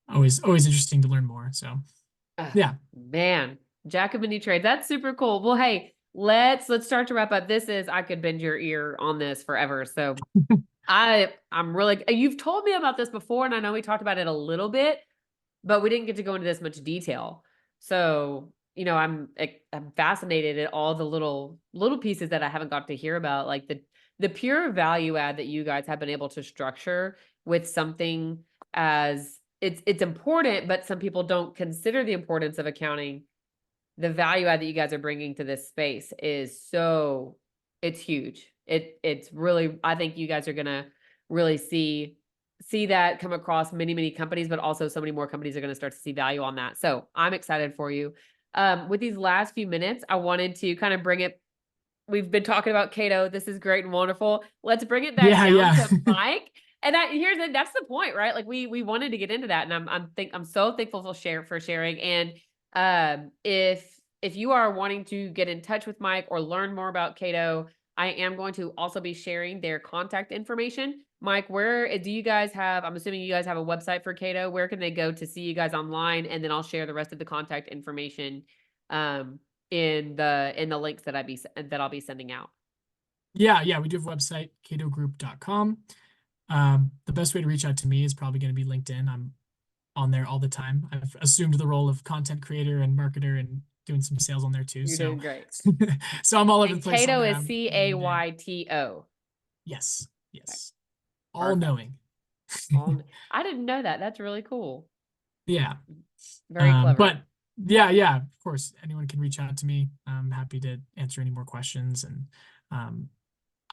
always interesting to learn more. So Ah, yeah. man, jack of many trades. That's super cool. Well, hey, let's start to wrap up. I could bend your ear on this forever. So I'm really, you've told me about this before, and I know we talked about it a little bit, but we didn't get to go into this much detail. So, I'm fascinated at all the little pieces that I haven't got to hear about, like the pure value add that you guys have been able to structure with something, as it's important, but some people don't consider the importance of accounting. The value add that you guys are bringing to this space is it's huge. It's really, I think you guys are gonna really see that come across many companies, but also so many more companies are gonna start to see value on that. So I'm excited for you. With these last few minutes, I wanted to kind of bring it. We've been talking about Cayto. This is great and wonderful. Let's bring it back Yeah, down yeah. to Mike. And that's the point, right? Like we wanted to get into that, and I'm so thankful for sharing. And if you are wanting to get in touch with Mike or learn more about Cayto, I am going to also be sharing their contact information. Mike, where do you guys have? I'm assuming you guys have a website for Cayto. Where can they go to see you guys online? And then I'll share the rest of the contact information. In the links that I'll be sending out. Yeah, we do have a website, caytogroup.com. The best way to reach out to me is probably going to be LinkedIn. I'm on there all the time. I've assumed the role of content creator and marketer, and doing some sales on there too. You're So, doing great. so I'm all over the And place on Cayto there. is I'm in there. Cayto. Yes, Okay, yes. All perfect. knowing. I didn't know that. That's really cool. Yeah. Very clever. But yeah, of course, anyone can reach out to me. I'm happy to answer any more questions. And um,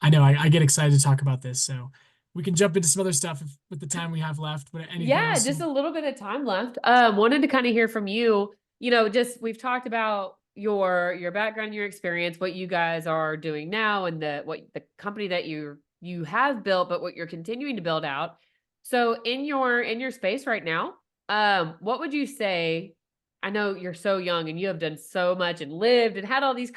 I know I get excited to talk about this, so we can jump into some other stuff with the time we have left. But anything Yeah, else just you? a little bit of time left. Wanted to kind of hear from you. Just we've talked about your background, your experience, what you guys are doing now, and the company that you have built, but what you're continuing to build out. So in your space right now, what would you say? I know you're so young and you have done so much and lived and had all these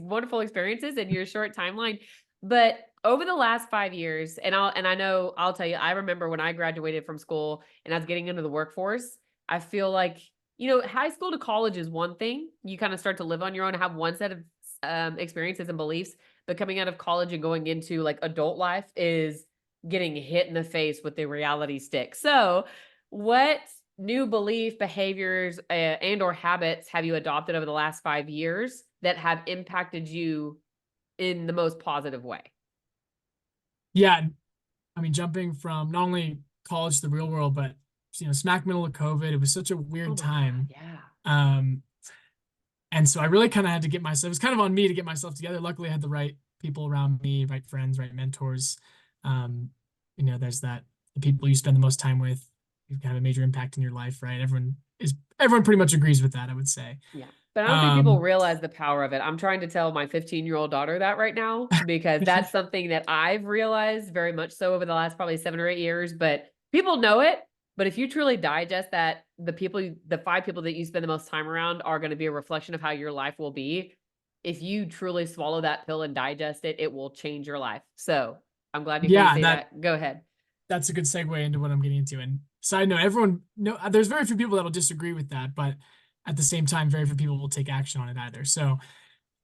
wonderful experiences in your short timeline. But over the last 5 years, I know I'll tell you, I remember when I graduated from school and I was getting into the workforce, I feel like, high school to college is one thing. You kind of start to live on your own, have one set of experiences and beliefs. But coming out of college and going into like adult life is getting hit in the face with the reality stick. So, what new belief, behaviors, and or habits have you adopted over the last 5 years that have impacted you in the most positive way? Yeah, I mean, jumping from not only college to the real world, but smack middle of COVID, it was such a Oh weird my God. time. Yeah. Um, and so I really kind of had to get myself, it was kind of on me to get myself together. Luckily, I had the right people around me, right friends, right mentors. Um, there's that the people you spend the most time with, you have a major impact in your life, right? Everyone pretty much agrees with that, I would say. Yeah. But I don't think people Um, realize the power of it. I'm trying to tell my 15-year-old daughter that right now because that's something that I've realized very much so over the last probably 7 or 8 years. But people know it. But if you truly digest that, the 5 people that you spend the most time around are going to be a reflection of how your life will be. If you truly swallow that pill and digest it, it will change your life. So I'm glad you can yeah, say that. Go ahead. that's a good segue into what I'm getting into. And side note, everyone no, there's very few people that'll disagree with that, but at the same time, very few people will take action on it either. So,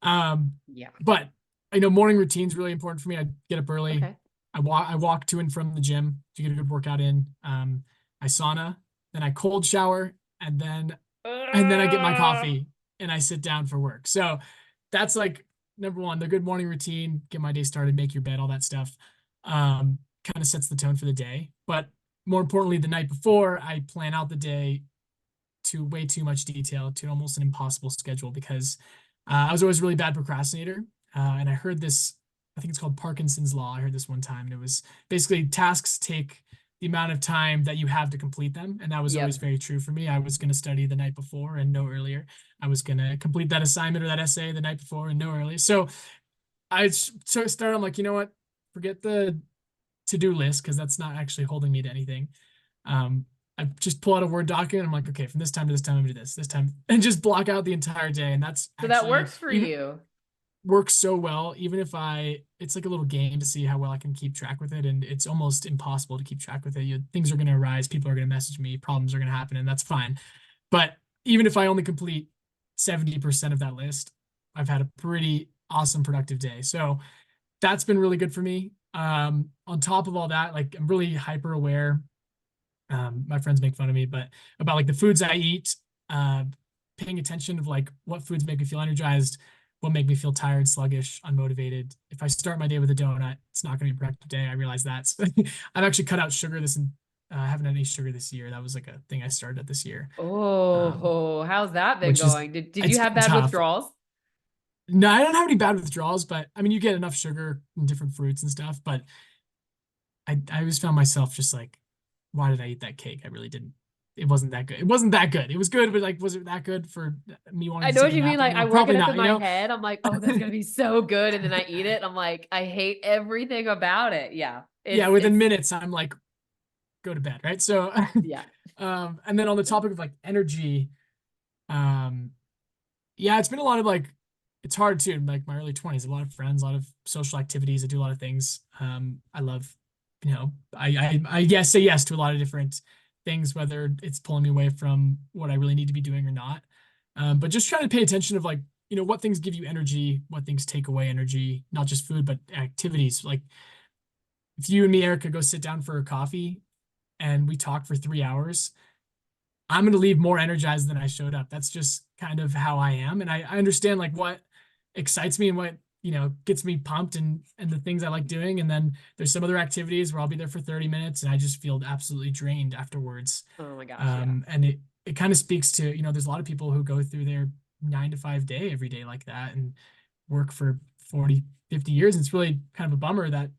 um, Yeah. but morning routine's really important for me. I get up early. Okay. I walk to and from the gym to get a good workout in. I sauna, then I cold shower, and then I get my coffee and I sit down for work. So that's like number one, the good morning routine, get my day started, make your bed, all that stuff. Kind of sets the tone for the day. But more importantly, the night before, I plan out the day to way too much detail, to almost an impossible schedule because I was always a really bad procrastinator. And I heard this, I think it's called Parkinson's Law. I heard this one time, and it was basically tasks take the amount of time that you have to complete them. And that was always Yep. very true for me. I was going to study the night before and no earlier. I was going to complete that assignment or that essay the night before and no earlier. So I started, I'm like, you know what? Forget the to-do list because that's not actually holding me to anything. Um, I just pull out a Word document. I'm like, okay, from this time to this time, I'm gonna do this time, and just block out the entire day. And that's So that actually works for even you. works so well. Even if it's like a little game to see how well I can keep track with it, and it's almost impossible to keep track with it. Things are gonna arise, people are gonna message me, problems are gonna happen, and that's fine. But even if I only complete 70% of that list, I've had a pretty awesome productive day. So that's been really good for me. On top of all that, like I'm really hyper aware. My friends make fun of me, but about like the foods I eat, uh, paying attention of like what foods make me feel energized, what make me feel tired, sluggish, unmotivated. If I start my day with a donut, it's not going to be a productive day. I realize that. So I've actually cut out sugar I haven't had any sugar this year. That was like a thing I started this year, Oh, how's that been which is going? Did you it's have been bad tough. withdrawals? No, I don't have any bad withdrawals, but I mean, you get enough sugar in different fruits and stuff. But I always found myself just like, why did I eat that cake? I really didn't. It wasn't that good. It wasn't that good. It was good, but like, was it that good for me wanting I to know take what a you mean. nap? And Like you're I like, work it probably up not, in you my know? head. I'm like, oh, that's gonna be so good. And then I eat it. I'm like, I hate everything about it. Yeah. Yeah, It's within minutes, I'm like, go to bed, right? So, yeah. and then on the topic of like energy, um, yeah, it's been a lot of like, it's hard too. Like my early 20s, a lot of friends, a lot of social activities. I do a lot of things. I love, I yes, say yes to a lot of different things, whether it's pulling me away from what I really need to be doing or not. But just trying to pay attention of like, what things give you energy, what things take away energy, not just food, but activities. Like if you and me, Erica, go sit down for a coffee and we talk for 3 hours, I'm going to leave more energized than I showed up. That's just kind of how I am. And I understand like what excites me and what, gets me pumped and the things I like doing. And then there's some other activities where I'll be there for 30 minutes and I just feel absolutely drained afterwards. Oh my gosh. Yeah. And it kind of speaks to, there's a lot of people who go through their 9 to 5 day every day like that and work for 40, 50 years. It's really kind of a bummer that,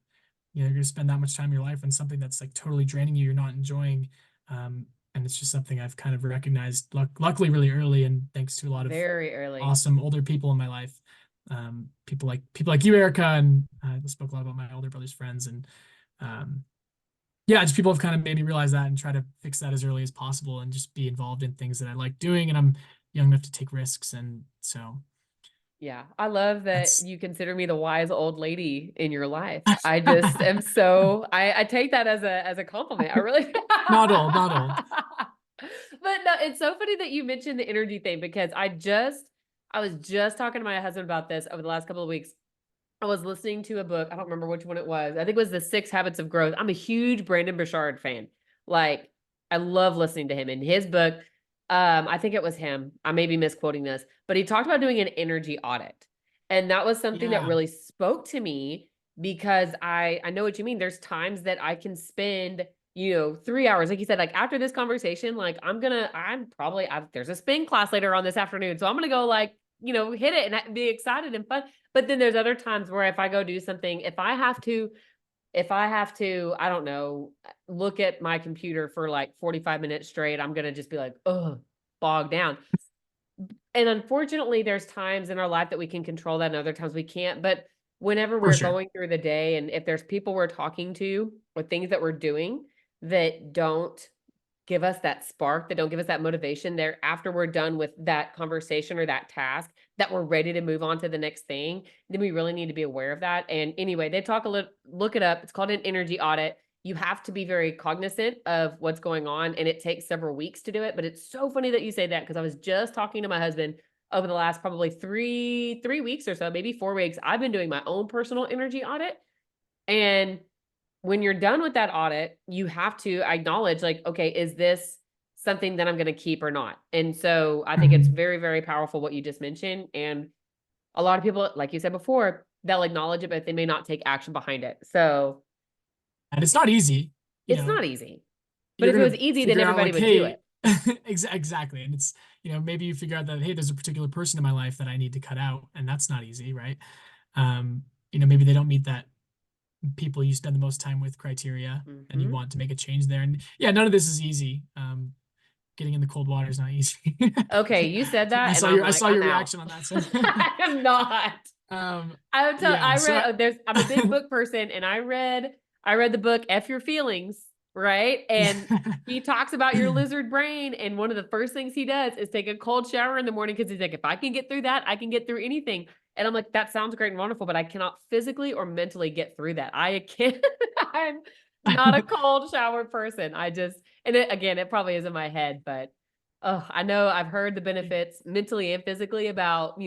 you're going to spend that much time in your life on something that's like totally draining you, you're not enjoying. And it's just something I've kind of recognized, luckily, really early, and thanks to a lot of Very early. awesome older people in my life, people like you, Erica, and I spoke a lot about my older brother's friends, and yeah, just people have kind of made me realize that and try to fix that as early as possible, and just be involved in things that I like doing, and I'm young enough to take risks, and so Yeah. I love that that's you consider me the wise old lady in your life. I just am so I take that as a compliment. I really not old, not old. But no, it's so funny that you mentioned the energy thing because I was just talking to my husband about this over the last couple of weeks. I was listening to a book. I don't remember which one it was. I think it was The 6 Habits of Growth. I'm a huge Brandon Burchard fan. Like, I love listening to him. In his book, I think it was him. I may be misquoting this, but he talked about doing an energy audit. And that was something that Yeah. really spoke to me because I know what you mean. There's times that I can spend, 3 hours. Like you said, like after this conversation, like there's a spin class later on this afternoon. So I'm gonna go like, hit it and be excited and fun. But then there's other times where if I go do something, if I have to, I don't know, look at my computer for like 45 minutes straight, I'm gonna just be like, oh, bogged down. And unfortunately, there's times in our life that we can control that and other times we can't. But whenever For we're sure. going through the day and if there's people we're talking to or things that we're doing that don't give us that spark, that don't give us that motivation there after we're done with that conversation or that task, that we're ready to move on to the next thing, then we really need to be aware of that. And anyway, they talk a little, look it up. It's called an energy audit. You have to be very cognizant of what's going on, and it takes several weeks to do it. But it's so funny that you say that because I was just talking to my husband over the last probably three weeks or so, maybe 4 weeks. I've been doing my own personal energy audit, and when you're done with that audit, you have to acknowledge, like, okay, is this something that I'm going to keep or not? And so I think it's Mhm. very, very powerful what you just mentioned. And a lot of people, like you said before, they'll acknowledge it, but they may not take action behind it. So And it's not easy, it's not easy. But you're if it was gonna easy, then figure out everybody like, would do hey, it. exactly. And it's, maybe you figure out that, hey, there's a particular person in my life that I need to cut out, and that's not easy, right? Maybe they don't meet that people you spend the most time with criteria, and you Hmm. want to make a change there. And yeah, none of this is easy. Getting in the cold water is not easy. Okay, you said that, and I'm I like, saw I'm your out. reaction on that. So, I am not. I would tell yeah, I so read I'm a big book person and I read the book F Your Feelings, right? And he talks about your lizard brain and one of the first things he does is take a cold shower in the morning because he's like, if I can get through that, I can get through anything. And I'm like, that sounds great and wonderful, but I cannot physically or mentally get through that. I can't I'm not a cold shower person. And it probably is in my head, but oh, I know I've heard the benefits mentally and physically about,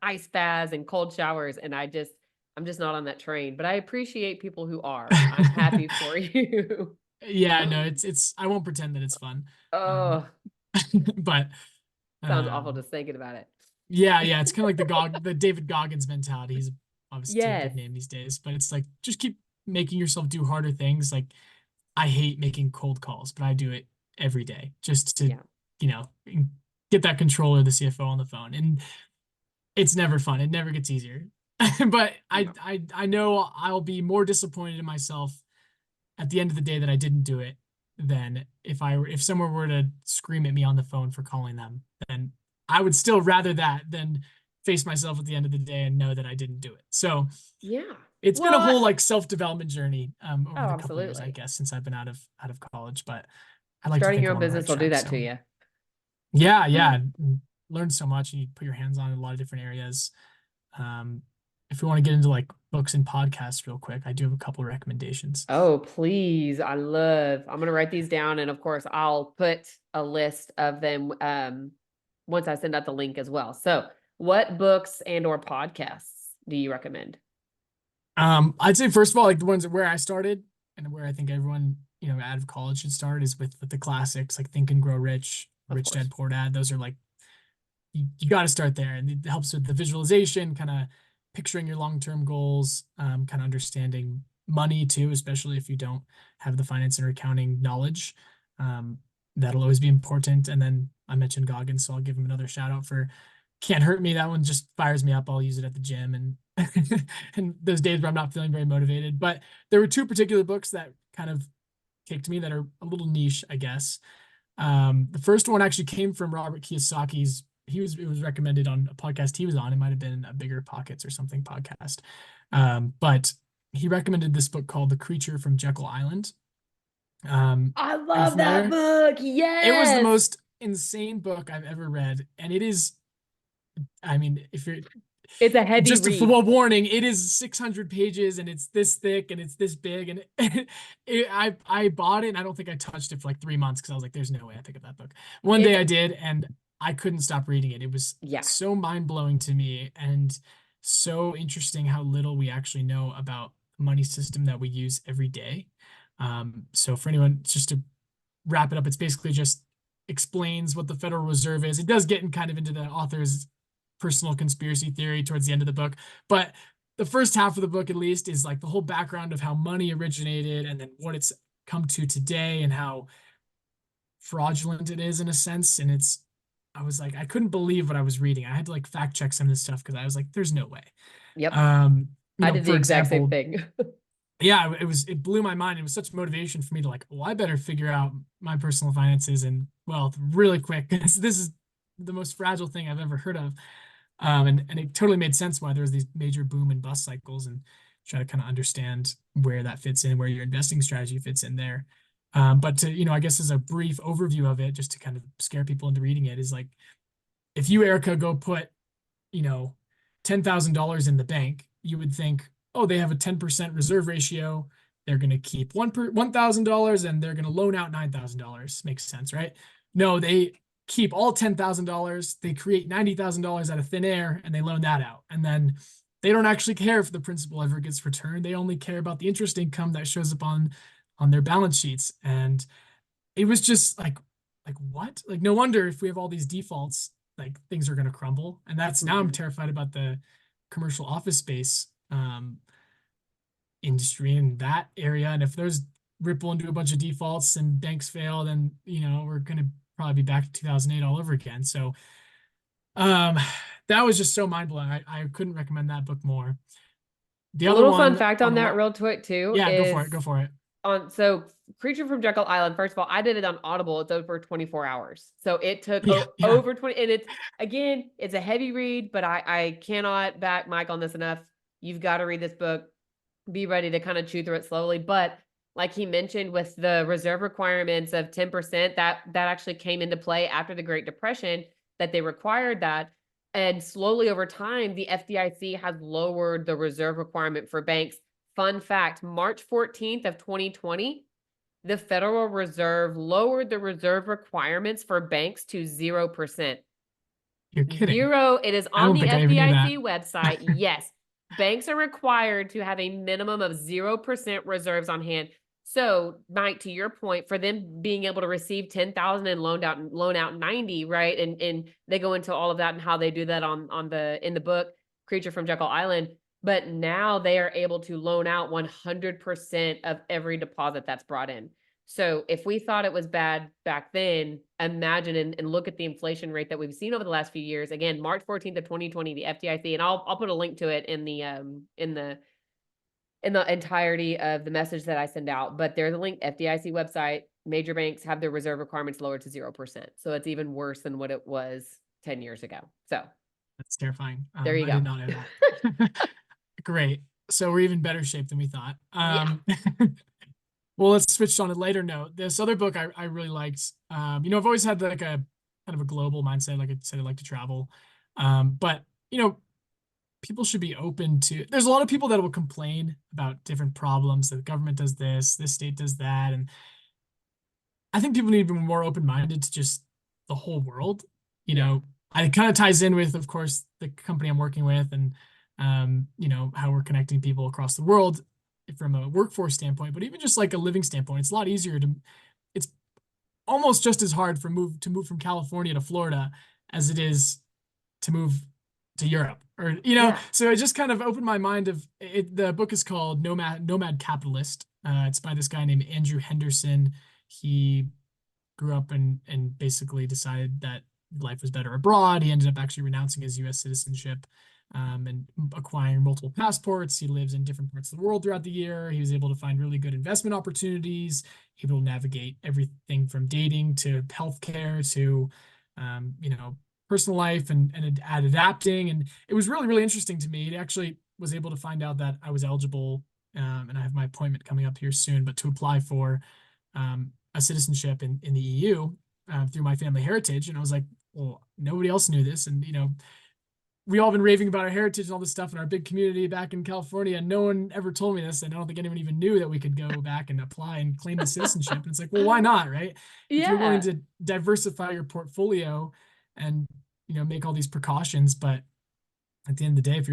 ice baths and cold showers, and I'm just not on that train, but I appreciate people who are. I'm happy for you. yeah, no, it's I won't pretend that it's fun. Um, Oh, but sounds awful um just thinking about it. yeah, it's kind of like the David Goggins mentality. He's obviously a Yes. big name these days, but it's like just keep making yourself do harder things. Like I hate making cold calls, but I do it every day just to, Yeah. you know, get that controller, the CFO on the phone. And it's never fun. It never gets easier. But No. I know I'll be more disappointed in myself at the end of the day that I didn't do it than if someone were to scream at me on the phone for calling them, then I would still rather that than face myself at the end of the day and know that I didn't do it. So Yeah. it's been a Well, whole like self-development journey oh, over the couple years, I absolutely. guess, since I've been out of college. But I like to Starting think your I'm own on the right business will do track. that to So you. yeah, learn so much and you put your hands on in a lot of different areas. Um, if we want to get into like books and podcasts real quick, I do have a couple of recommendations. Oh, please. I'm going to write these down. And of course, I'll put a list of them once I send out the link as well. So, what books and or podcasts do you recommend? I'd say first of all, like the ones where I started and where I think everyone, out of college should start is with the classics like Think and Grow Rich, Of Rich Dad course. Poor Dad. Those are like you got to start there, and it helps with the visualization, kind of picturing your long-term goals, kind of understanding money too, especially if you don't have the finance and accounting knowledge. Um, that'll always be important. And then I mentioned Goggins, so I'll give him another shout out for Can't Hurt Me. That one just fires me up. I'll use it at the gym and and those days where I'm not feeling very motivated. But there were two particular books that kind of kicked me that are a little niche, I guess. The first one actually came from Robert Kiyosaki's. It was recommended on a podcast he was on. It might have been a Bigger Pockets or something podcast. But he recommended this book called The Creature from Jekyll Island. I Are you love that familiar? book. It was the Yes. most insane book I've ever read, and it is. I mean, if you're It's a heavy just a read. warning, it is 600 pages and it's this thick and it's this big and I bought it and I don't think I touched it for like 3 months because I was like, there's no way I pick up that book. One day It's I did and I couldn't stop reading it. It was yeah. so mind blowing to me, and so interesting how little we actually know about the money system that we use every day. So for anyone, just to wrap it up, it's basically just explains what the Federal Reserve is. It does get in kind of into the author's personal conspiracy theory towards the end of the book, but the first half of the book, at least, is like the whole background of how money originated and then what it's come to today and how fraudulent it is in a sense. And I was like, I couldn't believe what I was reading. I had to like fact check some of this stuff because I was like, there's no way. Yep. You I know, did the for exact same example, thing. yeah, it blew my mind. It was such motivation for me to like, well, I better figure out my personal finances and wealth really quick. This is the most fragile thing I've ever heard of. And it totally made sense why there's these major boom and bust cycles, and try to kind of understand where that fits in, where your investing strategy fits in there. But to, I guess as a brief overview of it, just to kind of scare people into reading it, is like, if you, Erica, go put, $10,000 in the bank, you would think, oh, they have a 10% reserve ratio. They're going to keep $1,000 and they're going to loan out $9,000. Makes sense, right? No, they keep all $10,000. They create $90,000 out of thin air and they loan that out. And then they don't actually care if the principal ever gets returned. They only care about the interest income that shows up on their balance sheets. And it was just like what? Like, no wonder if we have all these defaults, like things are going to crumble. And that's now I'm terrified about the commercial office space industry in that area. And if there's ripple into a bunch of defaults and banks fail, then we're going to probably be back to 2008 all over again. So that was just so mind-blowing. I couldn't recommend that book more. The A other little fun one fact on that real quick too yeah, is go for it. So Creature from Jekyll Island, first of all, I did it on Audible. It's over 24 hours. So it took Yeah. over 20, and it's a heavy read, but I cannot back Mike on this enough. You've got to read this book. Be ready to kind of chew through it slowly. But like he mentioned, with the reserve requirements of 10%, that actually came into play after the Great Depression, that they required that. And slowly over time, the FDIC has lowered the reserve requirement for banks. Fun fact, March 14th of 2020, the Federal Reserve lowered the reserve requirements for banks to 0%. You're kidding. 0. It is I on don't the think I even knew that. FDIC website. Yes. Banks are required to have a minimum of 0% reserves on hand. So, Mike, to your point, for them being able to receive 10,000 and loan out 90, right? And they go into all of that and how they do that in the book, Creature from Jekyll Island. But now they are able to loan out 100% of every deposit that's brought in. So if we thought it was bad back then, imagine and look at the inflation rate that we've seen over the last few years. Again, March 14th of 2020, the FDIC, and I'll put a link to it in the entirety of the message that I send out. But there's a link, FDIC website. Major banks have their reserve requirements lowered to 0%. So it's even worse than what it was 10 years ago. So that's terrifying. There you I go. did not know that. Great. So we're even better shape than we thought. Yeah. Well, let's switch on a lighter note. This other book I really liked. I've always had like a kind of a global mindset. Like I said, I like to travel. But people should be open to. There's a lot of people that will complain about different problems. That the government does this state does that, and I think people need to be more open-minded to just the whole world. It kind of ties in with, of course, the company I'm working with, and how we're connecting people across the world from a workforce standpoint, but even just like a living standpoint. It's a lot easier it's almost just as hard to move from California to Florida as it is to move to Europe, or Yeah. So it just kind of opened my mind of it. The book is called Nomad Capitalist. It's by this guy named Andrew Henderson. He grew up and basically decided that life was better abroad. He ended up actually renouncing his U.S. citizenship and acquiring multiple passports. He lives in different parts of the world throughout the year. He was able to find really good investment opportunities, able to navigate everything from dating to healthcare to, personal life and adapting. And it was really, really interesting to me. It actually was able to find out that I was eligible, and I have my appointment coming up here soon, but to apply for a citizenship in the EU through my family heritage. And I was like, well, nobody else knew this. And, we all been raving about our heritage and all this stuff in our big community back in California, and no one ever told me this. And I don't think anyone even knew that we could go back and apply and claim the citizenship. And it's like, well, why not, right? Yeah. If you're willing to diversify your portfolio and, make all these precautions, but at the end of the day, if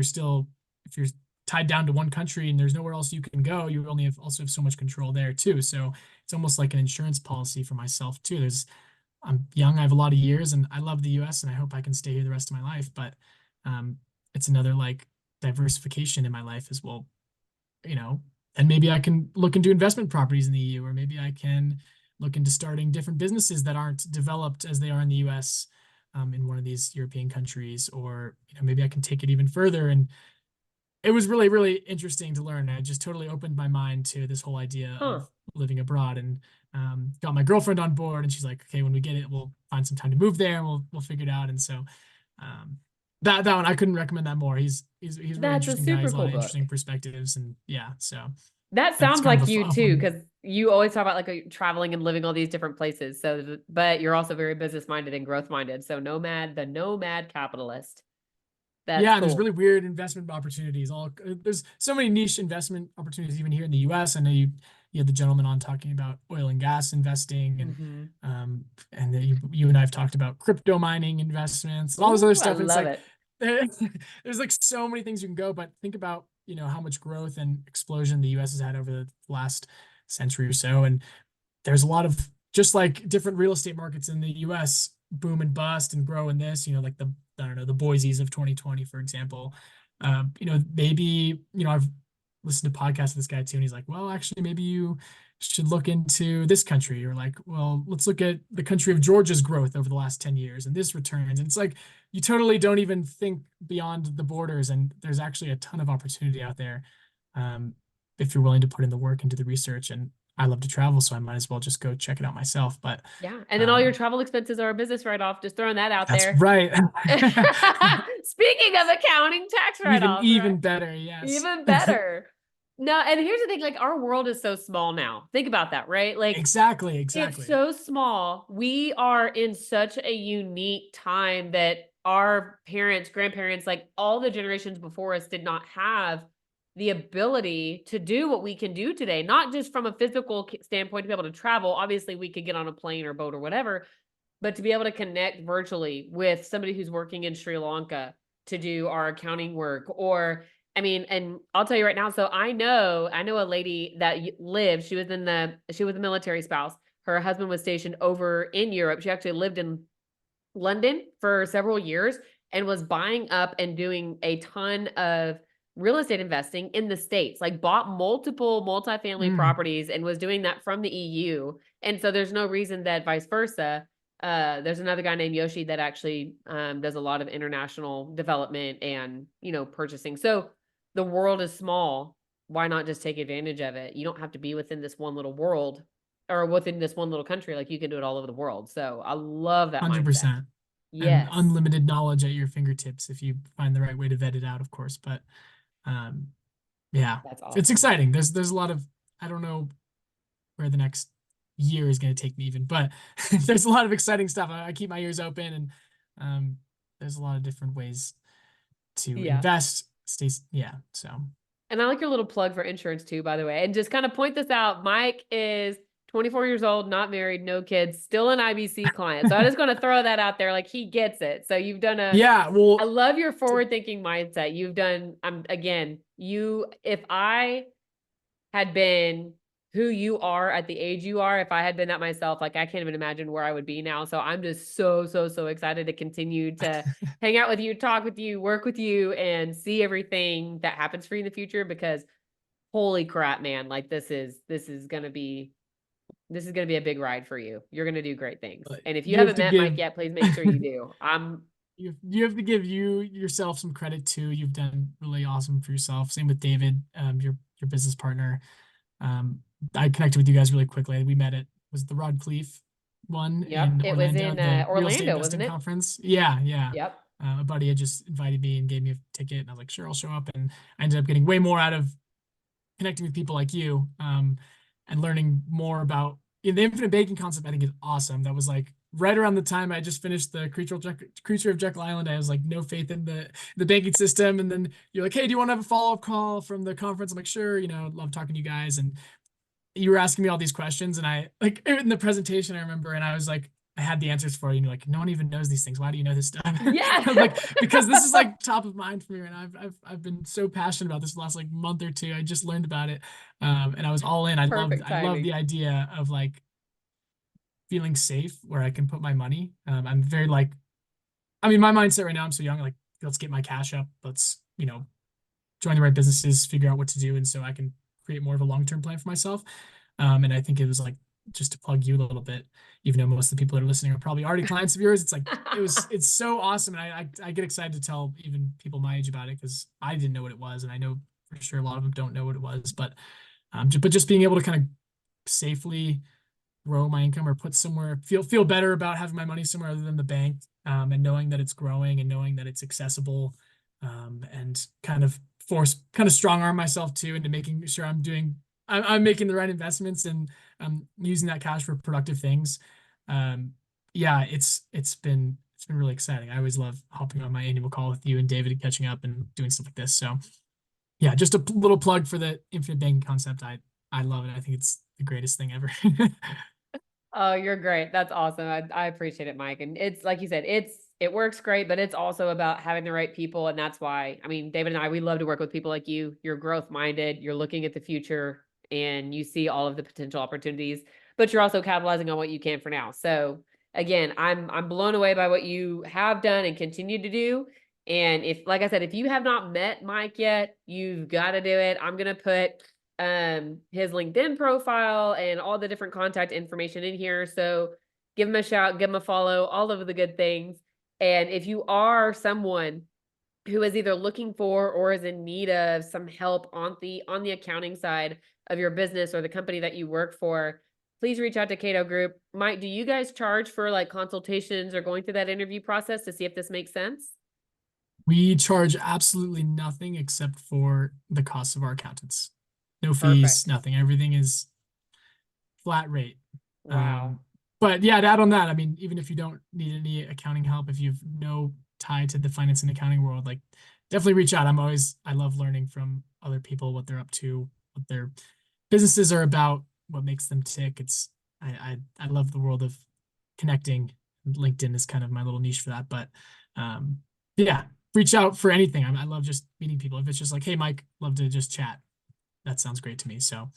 you're tied down to one country and there's nowhere else you can go, you only have also have so much control there too. So it's almost like an insurance policy for myself too. I'm young, I have a lot of years, and I love the US and I hope I can stay here the rest of my life. But um, it's another like diversification in my life as well, you know, and maybe I can look into investment properties in the EU, or maybe I can look into starting different businesses that aren't developed as they are in the US, in one of these European countries, or maybe I can take it even further. And it was really, really interesting to learn. I just totally opened my mind to this whole idea Huh. of living abroad, and got my girlfriend on board, and she's like, okay, when we get it, we'll find some time to move there and we'll figure it out. And so um, that one I couldn't recommend that more. He's a really That's a interesting guy. super He's a lot cool of book. interesting perspectives, and yeah, so That that's sounds kind of like a you too, fun. because you always talk about like traveling and living all these different places. So, but you're also very business minded and growth minded. So the nomad capitalist. That's Yeah, and there's cool. really weird investment opportunities. There's so many niche investment opportunities even here in the U.S. I know you had the gentleman on talking about oil and gas investing, Hmm. and then you and I have talked about crypto mining investments and all this other Ooh, I stuff. And it's love like it. there, there's like so many things you can go, but think about how much growth and explosion the U.S. has had over the last century or so, and there's a lot of, just like different real estate markets in the US, boom and bust and grow in this, like I don't know, the Boise's of 2020, for example. Maybe, I've listened to podcasts of this guy too, and he's like, well, actually, maybe you should look into this country, or like, well, let's look at the country of Georgia's growth over the last 10 years and this returns. And it's like, you totally don't even think beyond the borders. And there's actually a ton of opportunity out there. Um, if you're willing to put in the work into the research. And I love to travel, so I might as well just go check it out myself. But Yeah. And then all your um, travel expenses are a business write off. Just throwing that out that's there. right. Speaking of accounting, tax write Even offs, right? even better, yes. Even better. No, and here's the thing, like our world is so small now. Think about that, right? Like Exactly, it's exactly. so small. We are in such a unique time that our parents, grandparents, like all the generations before us did not have the ability to do what we can do today, not just from a physical standpoint to be able to travel. Obviously, we could get on a plane or boat or whatever, but to be able to connect virtually with somebody who's working in Sri Lanka to do our accounting work, or I mean, and I'll tell you right now, so I know a lady that lived, she was a military spouse. Her husband was stationed over in Europe. She actually lived in London for several years and was buying up and doing a ton of real estate investing in the States, like bought multiple multifamily Mm, properties and was doing that from the EU. And so there's no reason that vice versa. There's another guy named Yoshi that actually does a lot of international development and, purchasing. So the world is small. Why not just take advantage of it? You don't have to be within this one little world or within this one little country. Like you can do it all over the world. So I love that mindset. 100%. And Yes. unlimited knowledge at your fingertips if you find the right way to vet it out, of course. But um, yeah, That's it's awesome. exciting. There's a lot of, I don't know where the next year is going to take me even, but there's a lot of exciting stuff. I keep my ears open, and um, there's a lot of different ways to Yeah. invest. Yeah. So And I like your little plug for insurance too, by the way. And just kind of point this out. Mike is 24 years old, not married, no kids, still an IBC client. So I just want to throw that out there. Like he gets it. So you've done yeah, I well, love your forward thinking mindset. You've done, again, if I had been who you are at the age you are, if I had been that myself, like I can't even imagine where I would be now. So I'm just so, so, so excited to continue to hang out with you, talk with you, work with you, and see everything that happens for you in the future because holy crap, man, like this is gonna be a big ride for you. You're gonna do great things. And if you you have haven't to met Mike give yet, please make sure you do. you have to give yourself some credit too. You've done really awesome for yourself. Same with David, your business partner. Um, I connected with you guys really quickly. We met at, was it the Rod Cleef one Yep, in it was Orlando, in the real estate Orlando, wasn't investing it? conference. Yeah, yeah. Yep. A buddy had just invited me and gave me a ticket, and I was like, sure, I'll show up. And I ended up getting way more out of connecting with people like you, and learning more about the infinite banking concept. I think is awesome. That was like right around the time I just finished the Creature of Jekyll Island. I was like, no faith in the banking system. And then you're like, hey, do you want to have a follow-up call from the conference? I'm like, sure, love talking to you guys. And you were asking me all these questions, and I like in the presentation I remember, and I was like I had the answers for you, and you're like, no one even knows these things. Why do you know this stuff? Yeah. I'm like, because this is like top of mind for me right now. I've been so passionate about this the last like month or two. I just learned about it, and I was all in. Perfect I love timing. the idea of like feeling safe where I can put my money. I'm very like, I mean, my mindset right now, I'm so young, like, let's get my cash up. Let's, join the right businesses, figure out what to do. And so I can create more of a long-term plan for myself. And I think it was like, just to plug you a little bit, even though most of the people that are listening are probably already clients of yours. It's like, it's so awesome. And I get excited to tell even people my age about it because I didn't know what it was. And I know for sure a lot of them don't know what it was, but just being able to kind of safely grow my income or put somewhere, feel better about having my money somewhere other than the bank, and knowing that it's growing and knowing that it's accessible, and kind of strong arm myself too into making sure I'm making the right investments and I'm using that cash for productive things. Yeah, it's been really exciting. I always love hopping on my annual call with you and David and catching up and doing stuff like this. So yeah, just a little plug for the infinite banking concept. I love it. I think it's the greatest thing ever. Oh, you're great. That's awesome. I appreciate it, Mike. And it's like you said, it works great, but it's also about having the right people. And that's why, I mean, David and I, we love to work with people like you. You're growth minded, you're looking at the future and you see all of the potential opportunities, but you're also capitalizing on what you can for now. So again, I'm blown away by what you have done and continue to do. And if, like I said, if you have not met Mike yet, you've got to do it. I'm gonna put his LinkedIn profile and all the different contact information in here. So give him a shout, give him a follow, all of the good things. And if you are someone who is either looking for or is in need of some help on the accounting side of your business or the company that you work for, please reach out to Cayto Group. Mike, do you guys charge for like consultations or going through that interview process to see if this makes sense? We charge absolutely nothing except for the cost of our accountants. No fees, Perfect. nothing. Everything is flat rate. Wow. Um, but yeah, to add on that, I mean, even if you don't need any accounting help, if you've no tie to the finance and accounting world, like definitely reach out. I love learning from other people, what they're up to, what their businesses are about, what makes them tick. I love the world of connecting. LinkedIn is kind of my little niche for that, but um, yeah, reach out for anything. I love just meeting people. If it's just like, hey, Mike, love to just chat. That sounds great to me. So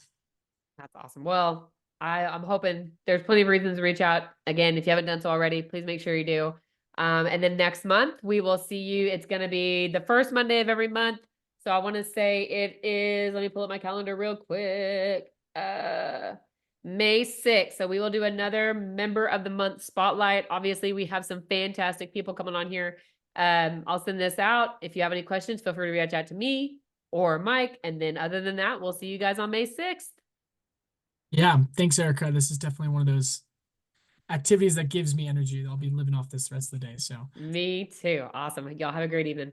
That's awesome. Well, I'm hoping there's plenty of reasons to reach out. Again, if you haven't done so already, please make sure you do. And then next month we will see you. It's going to be the first Monday of every month. So I want to say it is, let me pull up my calendar real quick. May 6th. So we will do another member of the month spotlight. Obviously, we have some fantastic people coming on here. I'll send this out. If you have any questions, feel free to reach out to me or Mike. And then other than that, we'll see you guys on May 6th. yeah, thanks, Erica. This is definitely one of those activities that gives me energy. I'll be living off this the rest of the day. So Me too. Awesome. Y'all have a great evening.